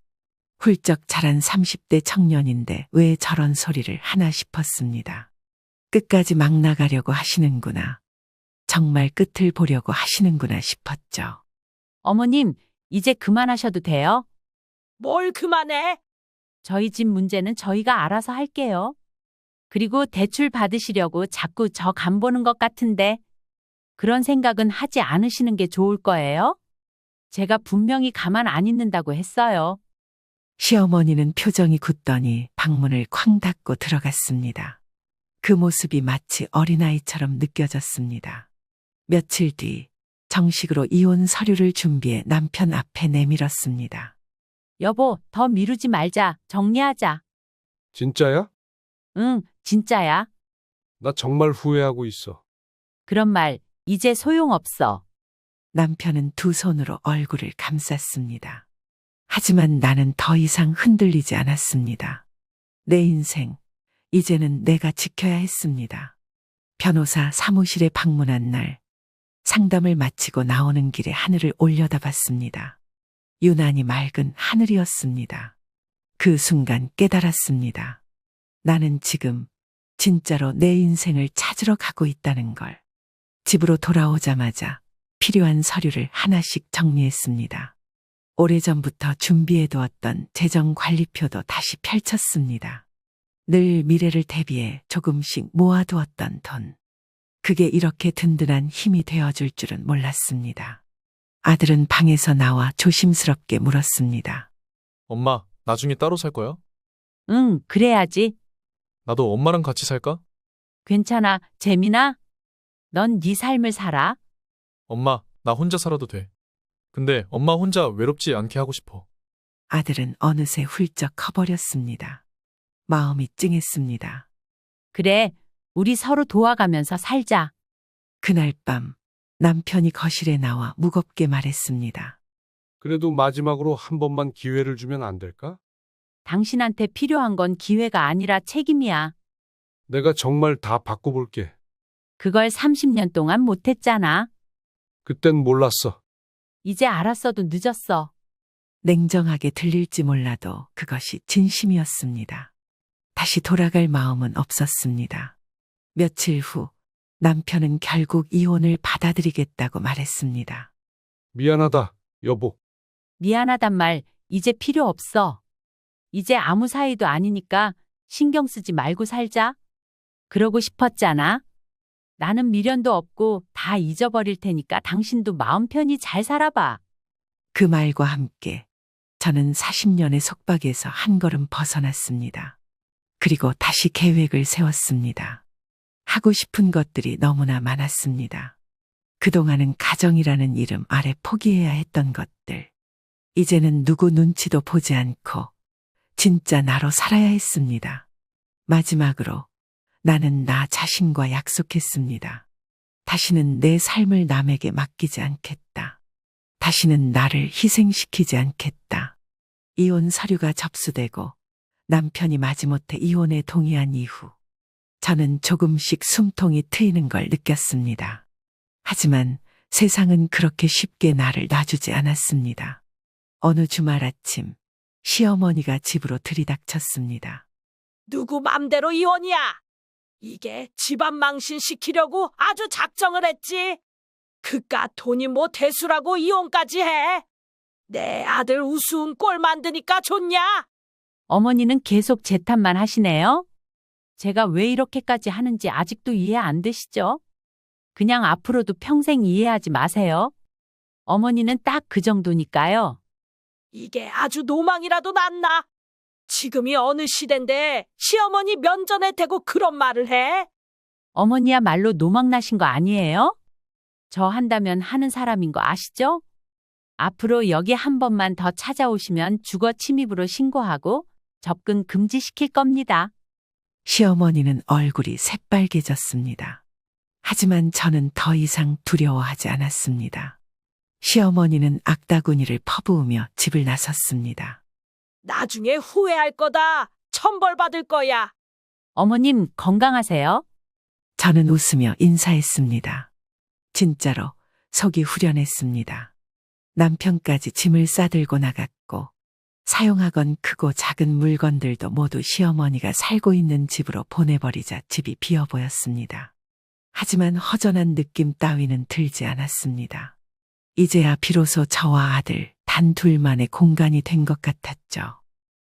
훌쩍 자란 30대 청년인데 왜 저런 소리를 하나 싶었습니다. 끝까지 막 나가려고 하시는구나. 정말 끝을 보려고 하시는구나 싶었죠. 어머님, 이제 그만하셔도 돼요? 뭘 그만해? 저희 집 문제는 저희가 알아서 할게요. 그리고 대출 받으시려고 자꾸 저 간보는 것 같은데 그런 생각은 하지 않으시는 게 좋을 거예요? 제가 분명히 가만 안 있는다고 했어요. 시어머니는 표정이 굳더니 방문을 쾅 닫고 들어갔습니다. 그 모습이 마치 어린아이처럼 느껴졌습니다. 며칠 뒤 정식으로 이혼 서류를 준비해 남편 앞에 내밀었습니다. 여보, 더 미루지 말자. 정리하자. 진짜야? 응, 진짜야. 나 정말 후회하고 있어. 그런 말 이제 소용없어. 남편은 두 손으로 얼굴을 감쌌습니다. 하지만 나는 더 이상 흔들리지 않았습니다. 내 인생, 이제는 내가 지켜야 했습니다. 변호사 사무실에 방문한 날, 상담을 마치고 나오는 길에 하늘을 올려다봤습니다. 유난히 맑은 하늘이었습니다. 그 순간 깨달았습니다. 나는 지금 진짜로 내 인생을 찾으러 가고 있다는 걸. 집으로 돌아오자마자 필요한 서류를 하나씩 정리했습니다. 오래전부터 준비해두었던 재정관리표도 다시 펼쳤습니다. 늘 미래를 대비해 조금씩 모아두었던 돈. 그게 이렇게 든든한 힘이 되어줄 줄은 몰랐습니다. 아들은 방에서 나와 조심스럽게 물었습니다. 엄마, 나중에 따로 살 거야? 응, 그래야지. 나도 엄마랑 같이 살까? 괜찮아, 재민아. 넌 네 삶을 살아. 엄마, 나 혼자 살아도 돼. 근데 엄마 혼자 외롭지 않게 하고 싶어. 아들은 어느새 훌쩍 커버렸습니다. 마음이 찡했습니다. 그래, 우리 서로 도와가면서 살자. 그날 밤 남편이 거실에 나와 무겁게 말했습니다. 그래도 마지막으로 한 번만 기회를 주면 안 될까? 당신한테 필요한 건 기회가 아니라 책임이야. 내가 정말 다 바꿔볼게. 그걸 30년 동안 못했잖아. 그땐 몰랐어. 이제 알았어도 늦었어. 냉정하게 들릴지 몰라도 그것이 진심이었습니다. 다시 돌아갈 마음은 없었습니다. 며칠 후 남편은 결국 이혼을 받아들이겠다고 말했습니다. 미안하다, 여보. 미안하단 말 이제 필요 없어. 이제 아무 사이도 아니니까 신경 쓰지 말고 살자. 그러고 싶었잖아. 나는 미련도 없고 다 잊어버릴 테니까 당신도 마음 편히 잘 살아봐. 그 말과 함께 저는 40년의 속박에서 한 걸음 벗어났습니다. 그리고 다시 계획을 세웠습니다. 하고 싶은 것들이 너무나 많았습니다. 그동안은 가정이라는 이름 아래 포기해야 했던 것들. 이제는 누구 눈치도 보지 않고 진짜 나로 살아야 했습니다. 마지막으로 나는 나 자신과 약속했습니다. 다시는 내 삶을 남에게 맡기지 않겠다. 다시는 나를 희생시키지 않겠다. 이혼 서류가 접수되고 남편이 마지못해 이혼에 동의한 이후 저는 조금씩 숨통이 트이는 걸 느꼈습니다. 하지만 세상은 그렇게 쉽게 나를 놔주지 않았습니다. 어느 주말 아침 시어머니가 집으로 들이닥쳤습니다. 누구 맘대로 이혼이야? 이게 집안 망신시키려고 아주 작정을 했지. 그깟 돈이 뭐 대수라고 이혼까지 해. 내 아들 우스운 꼴 만드니까 좋냐? 어머니는 계속 재탄만 하시네요. 제가 왜 이렇게까지 하는지 아직도 이해 안 되시죠? 그냥 앞으로도 평생 이해하지 마세요. 어머니는 딱 그 정도니까요. 이게 아주 노망이라도 낫나? 지금이 어느 시대인데 시어머니 면전에 대고 그런 말을 해? 어머니야말로 노망나신 거 아니에요? 저 한다면 하는 사람인 거 아시죠? 앞으로 여기 한 번만 더 찾아오시면 주거 침입으로 신고하고 접근 금지시킬 겁니다. 시어머니는 얼굴이 새빨개졌습니다. 하지만 저는 더 이상 두려워하지 않았습니다. 시어머니는 악다구니를 퍼부으며 집을 나섰습니다. 나중에 후회할 거다. 천벌받을 거야. 어머님 건강하세요? 저는 웃으며 인사했습니다. 진짜로 속이 후련했습니다. 남편까지 짐을 싸들고 나갔고 사용하건 크고 작은 물건들도 모두 시어머니가 살고 있는 집으로 보내버리자 집이 비어 보였습니다. 하지만 허전한 느낌 따위는 들지 않았습니다. 이제야 비로소 저와 아들 단 둘만의 공간이 된 것 같았죠.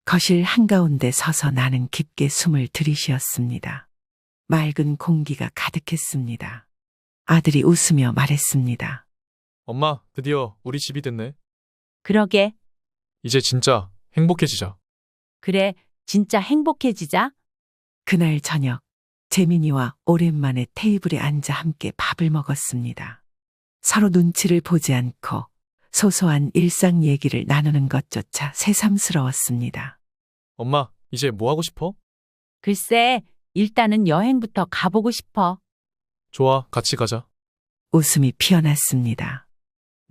거실 한가운데 서서 나는 깊게 숨을 들이쉬었습니다. 맑은 공기가 가득했습니다. 아들이 웃으며 말했습니다. 엄마, 드디어 우리 집이 됐네. 그러게. 이제 진짜 행복해지자. 그래, 진짜 행복해지자. 그날 저녁 재민이와 오랜만에 테이블에 앉아 함께 밥을 먹었습니다. 서로 눈치를 보지 않고 소소한 일상 얘기를 나누는 것조차 새삼스러웠습니다. 엄마, 이제 뭐 하고 싶어? 글쎄, 일단은 여행부터 가보고 싶어. 좋아, 같이 가자. 웃음이 피어났습니다.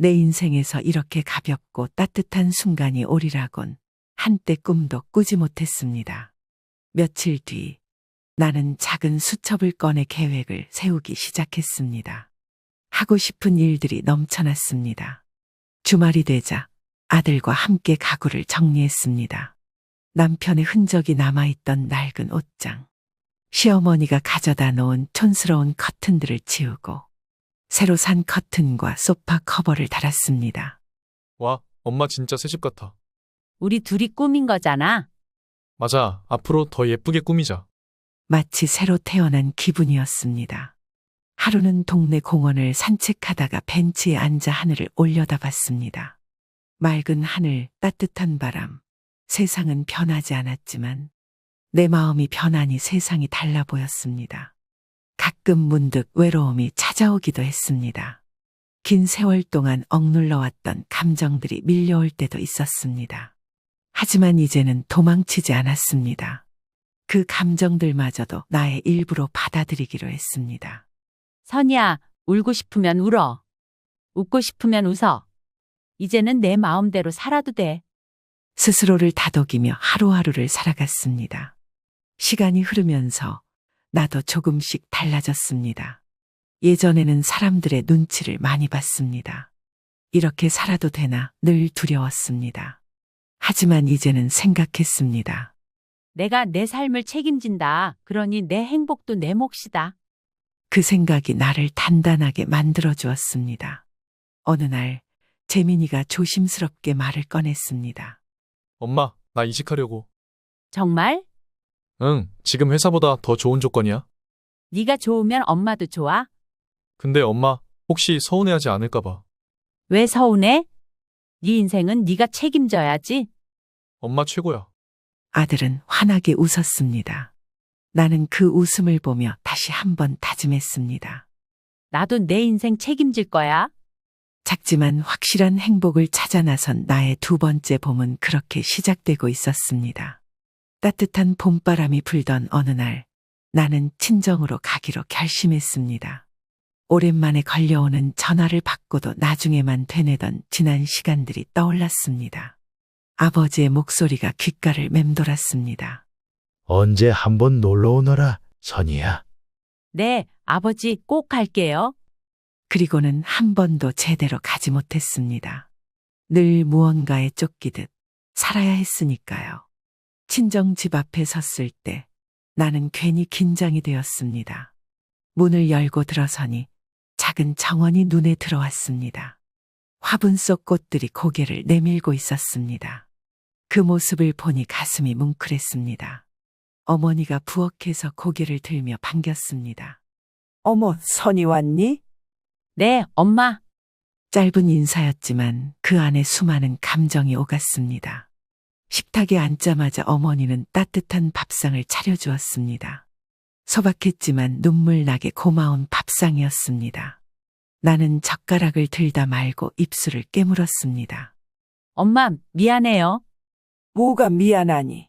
내 인생에서 이렇게 가볍고 따뜻한 순간이 오리라곤 한때 꿈도 꾸지 못했습니다. 며칠 뒤 나는 작은 수첩을 꺼내 계획을 세우기 시작했습니다. 하고 싶은 일들이 넘쳐났습니다. 주말이 되자 아들과 함께 가구를 정리했습니다. 남편의 흔적이 남아있던 낡은 옷장, 시어머니가 가져다 놓은 촌스러운 커튼들을 치우고 새로 산 커튼과 소파 커버를 달았습니다. 와, 엄마 진짜 새집 같아. 우리 둘이 꾸민 거잖아. 맞아, 앞으로 더 예쁘게 꾸미자. 마치 새로 태어난 기분이었습니다. 하루는 동네 공원을 산책하다가 벤치에 앉아 하늘을 올려다봤습니다. 맑은 하늘, 따뜻한 바람, 세상은 변하지 않았지만 내 마음이 변하니 세상이 달라 보였습니다. 가끔 문득 외로움이 찾아오기도 했습니다. 긴 세월 동안 억눌러왔던 감정들이 밀려올 때도 있었습니다. 하지만 이제는 도망치지 않았습니다. 그 감정들마저도 나의 일부로 받아들이기로 했습니다. 선이야, 울고 싶으면 울어. 웃고 싶으면 웃어. 이제는 내 마음대로 살아도 돼. 스스로를 다독이며 하루하루를 살아갔습니다. 시간이 흐르면서 나도 조금씩 달라졌습니다. 예전에는 사람들의 눈치를 많이 봤습니다. 이렇게 살아도 되나 늘 두려웠습니다. 하지만 이제는 생각했습니다. 내가 내 삶을 책임진다. 그러니 내 행복도 내 몫이다. 그 생각이 나를 단단하게 만들어 주었습니다. 어느 날 재민이가 조심스럽게 말을 꺼냈습니다. 엄마, 나 이직하려고. 정말? 응, 지금 회사보다 더 좋은 조건이야. 네가 좋으면 엄마도 좋아? 근데 엄마, 혹시 서운해하지 않을까 봐. 왜 서운해? 네 인생은 네가 책임져야지. 엄마 최고야. 아들은 환하게 웃었습니다. 나는 그 웃음을 보며 다시 한번 다짐했습니다. 나도 내 인생 책임질 거야. 작지만 확실한 행복을 찾아 나선 나의 두 번째 봄은 그렇게 시작되고 있었습니다. 따뜻한 봄바람이 불던 어느 날 나는 친정으로 가기로 결심했습니다. 오랜만에 걸려오는 전화를 받고도 나중에만 되뇌던 지난 시간들이 떠올랐습니다. 아버지의 목소리가 귓가를 맴돌았습니다. 언제 한번 놀러 오너라, 선이야. 네, 아버지 꼭 갈게요. 그리고는 한 번도 제대로 가지 못했습니다. 늘 무언가에 쫓기듯 살아야 했으니까요. 친정 집 앞에 섰을 때 나는 괜히 긴장이 되었습니다. 문을 열고 들어서니 작은 정원이 눈에 들어왔습니다. 화분 속 꽃들이 고개를 내밀고 있었습니다. 그 모습을 보니 가슴이 뭉클했습니다. 어머니가 부엌에서 고개를 들며 반겼습니다. 어머, 선이 왔니? 네, 엄마. 짧은 인사였지만 그 안에 수많은 감정이 오갔습니다. 식탁에 앉자마자 어머니는 따뜻한 밥상을 차려주었습니다. 소박했지만 눈물 나게 고마운 밥상이었습니다. 나는 젓가락을 들다 말고 입술을 깨물었습니다. 엄마, 미안해요. 뭐가 미안하니?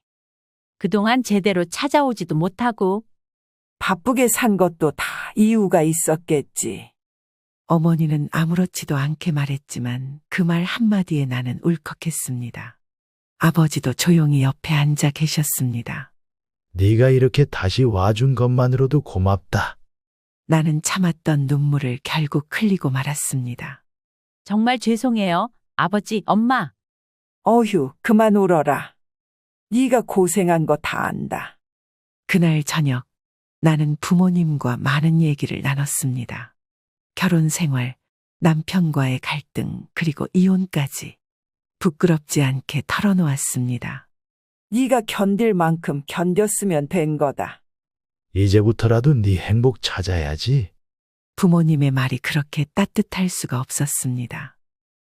그동안 제대로 찾아오지도 못하고. 바쁘게 산 것도 다 이유가 있었겠지. 어머니는 아무렇지도 않게 말했지만 그 말 한마디에 나는 울컥했습니다. 아버지도 조용히 옆에 앉아 계셨습니다. 네가 이렇게 다시 와준 것만으로도 고맙다. 나는 참았던 눈물을 결국 흘리고 말았습니다. 정말 죄송해요, 아버지, 엄마. 어휴, 그만 울어라. 네가 고생한 거 다 안다. 그날 저녁 나는 부모님과 많은 얘기를 나눴습니다. 결혼 생활, 남편과의 갈등, 그리고 이혼까지 부끄럽지 않게 털어놓았습니다. 네가 견딜 만큼 견뎠으면 된 거다. 이제부터라도 네 행복 찾아야지. 부모님의 말이 그렇게 따뜻할 수가 없었습니다.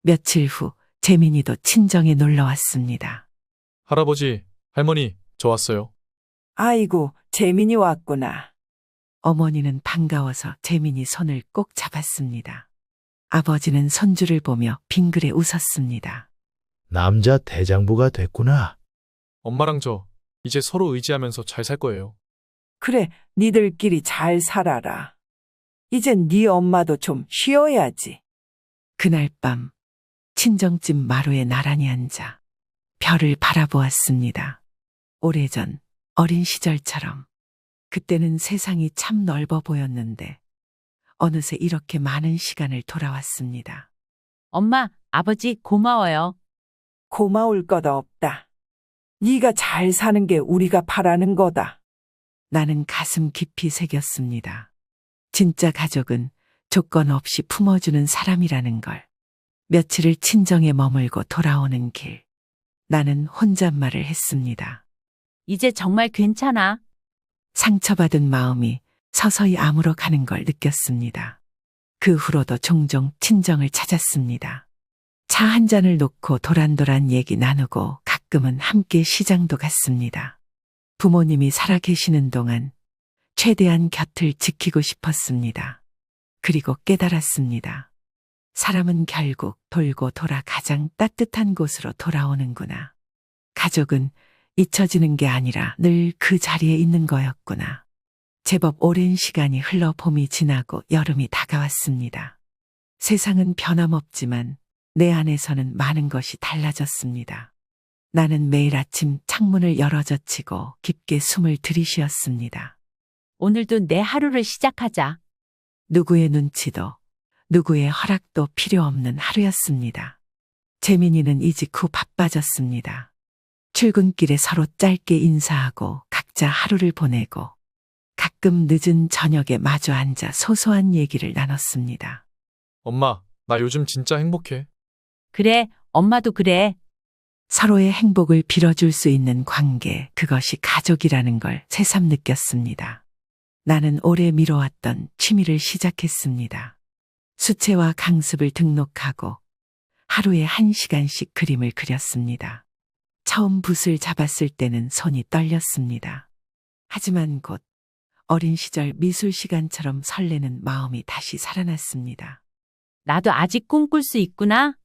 며칠 후 재민이도 친정에 놀러 왔습니다. 할아버지, 할머니, 저 왔어요. 아이고, 재민이 왔구나. 어머니는 반가워서 재민이 손을 꼭 잡았습니다. 아버지는 손주를 보며 빙그레 웃었습니다. 남자 대장부가 됐구나. 엄마랑 저 이제 서로 의지하면서 잘 살 거예요. 그래, 니들끼리 잘 살아라. 이젠 네 엄마도 좀 쉬어야지. 그날 밤 친정집 마루에 나란히 앉아 별을 바라보았습니다. 오래전 어린 시절처럼. 그때는 세상이 참 넓어 보였는데 어느새 이렇게 많은 시간을 돌아왔습니다. 엄마, 아버지 고마워요. 고마울 것 없다. 네가 잘 사는 게 우리가 바라는 거다. 나는 가슴 깊이 새겼습니다. 진짜 가족은 조건 없이 품어주는 사람이라는 걸. 며칠을 친정에 머물고 돌아오는 길. 나는 혼잣말을 했습니다. 이제 정말 괜찮아. 상처받은 마음이 서서히 아물어 가는 걸 느꼈습니다. 그 후로도 종종 친정을 찾았습니다. 차 한 잔을 놓고 도란도란 얘기 나누고 가끔은 함께 시장도 갔습니다. 부모님이 살아계시는 동안 최대한 곁을 지키고 싶었습니다. 그리고 깨달았습니다. 사람은 결국 돌고 돌아 가장 따뜻한 곳으로 돌아오는구나. 가족은 잊혀지는 게 아니라 늘 그 자리에 있는 거였구나. 제법 오랜 시간이 흘러 봄이 지나고 여름이 다가왔습니다. 세상은 변함없지만 내 안에서는 많은 것이 달라졌습니다. 나는 매일 아침 창문을 열어젖히고 깊게 숨을 들이쉬었습니다. 오늘도 내 하루를 시작하자. 누구의 눈치도 누구의 허락도 필요 없는 하루였습니다. 재민이는 이직 후 바빠졌습니다. 출근길에 서로 짧게 인사하고 각자 하루를 보내고 가끔 늦은 저녁에 마주 앉아 소소한 얘기를 나눴습니다. 엄마, 나 요즘 진짜 행복해. 그래, 엄마도 그래. 서로의 행복을 빌어줄 수 있는 관계, 그것이 가족이라는 걸 새삼 느꼈습니다. 나는 오래 미뤄왔던 취미를 시작했습니다. 수채화 강습을 등록하고 하루에 1시간씩 그림을 그렸습니다. 처음 붓을 잡았을 때는 손이 떨렸습니다. 하지만 곧 어린 시절 미술 시간처럼 설레는 마음이 다시 살아났습니다. 나도 아직 꿈꿀 수 있구나.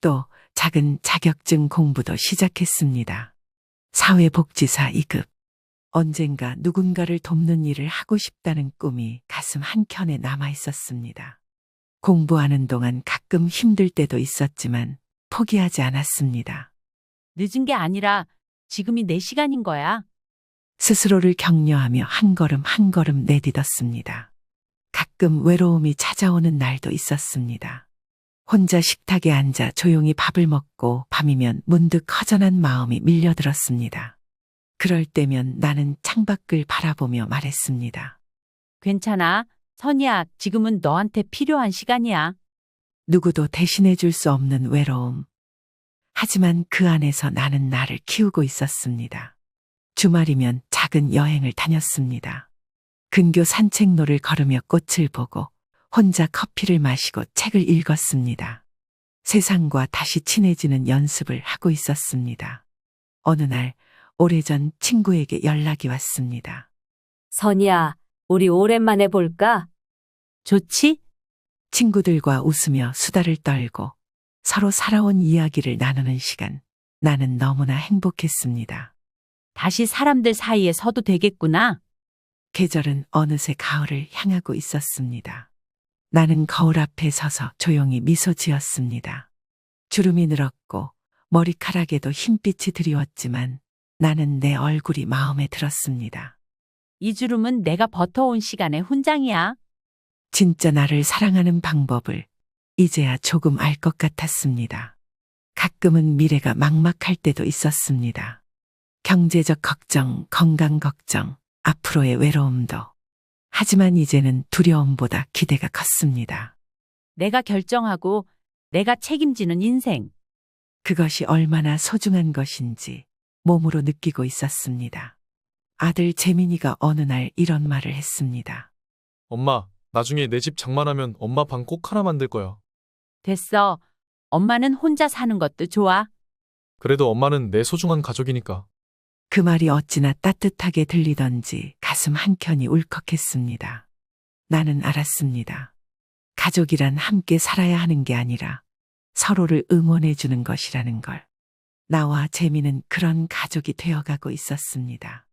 또 작은 자격증 공부도 시작했습니다. 사회복지사 2급. 언젠가 누군가를 돕는 일을 하고 싶다는 꿈이 가슴 한켠에 남아 있었습니다. 공부하는 동안 가끔 힘들 때도 있었지만 포기하지 않았습니다. 늦은 게 아니라 지금이 내 시간인 거야. 스스로를 격려하며 한 걸음 한 걸음 내딛었습니다. 가끔 외로움이 찾아오는 날도 있었습니다. 혼자 식탁에 앉아 조용히 밥을 먹고 밤이면 문득 허전한 마음이 밀려들었습니다. 그럴 때면 나는 창밖을 바라보며 말했습니다. 괜찮아. 선이야, 지금은 너한테 필요한 시간이야. 누구도 대신해 줄 수 없는 외로움. 하지만 그 안에서 나는 나를 키우고 있었습니다. 주말이면 작은 여행을 다녔습니다. 근교 산책로를 걸으며 꽃을 보고 혼자 커피를 마시고 책을 읽었습니다. 세상과 다시 친해지는 연습을 하고 있었습니다. 어느 날 오래전 친구에게 연락이 왔습니다. 선이야, 우리 오랜만에 볼까? 좋지? 친구들과 웃으며 수다를 떨고 서로 살아온 이야기를 나누는 시간. 나는 너무나 행복했습니다. 다시 사람들 사이에 서도 되겠구나. 계절은 어느새 가을을 향하고 있었습니다. 나는 거울 앞에 서서 조용히 미소 지었습니다. 주름이 늘었고 머리카락에도 흰빛이 드리웠지만 나는 내 얼굴이 마음에 들었습니다. 이 주름은 내가 버텨온 시간의 훈장이야. 진짜 나를 사랑하는 방법을 이제야 조금 알 것 같았습니다. 가끔은 미래가 막막할 때도 있었습니다. 경제적 걱정, 건강 걱정, 앞으로의 외로움도. 하지만 이제는 두려움보다 기대가 컸습니다. 내가 결정하고 내가 책임지는 인생. 그것이 얼마나 소중한 것인지 몸으로 느끼고 있었습니다. 아들 재민이가 어느 날 이런 말을 했습니다. 엄마, 나중에 내 집 장만하면 엄마 방 꼭 하나 만들 거야. 됐어. 엄마는 혼자 사는 것도 좋아. 그래도 엄마는 내 소중한 가족이니까. 그 말이 어찌나 따뜻하게 들리던지 가슴 한켠이 울컥했습니다. 나는 알았습니다. 가족이란 함께 살아야 하는 게 아니라 서로를 응원해 주는 것이라는 걸. 나와 재미는 그런 가족이 되어가고 있었습니다.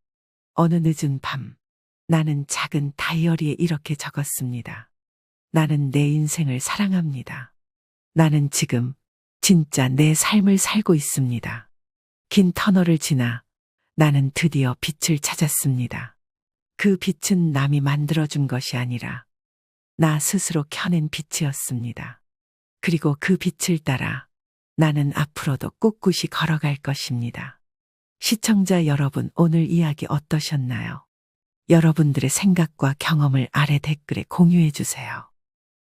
어느 늦은 밤, 나는 작은 다이어리에 이렇게 적었습니다. 나는 내 인생을 사랑합니다. 나는 지금 진짜 내 삶을 살고 있습니다. 긴 터널을 지나 나는 드디어 빛을 찾았습니다. 그 빛은 남이 만들어준 것이 아니라 나 스스로 켜낸 빛이었습니다. 그리고 그 빛을 따라 나는 앞으로도 꿋꿋이 걸어갈 것입니다. 시청자 여러분, 오늘 이야기 어떠셨나요? 여러분들의 생각과 경험을 아래 댓글에 공유해 주세요.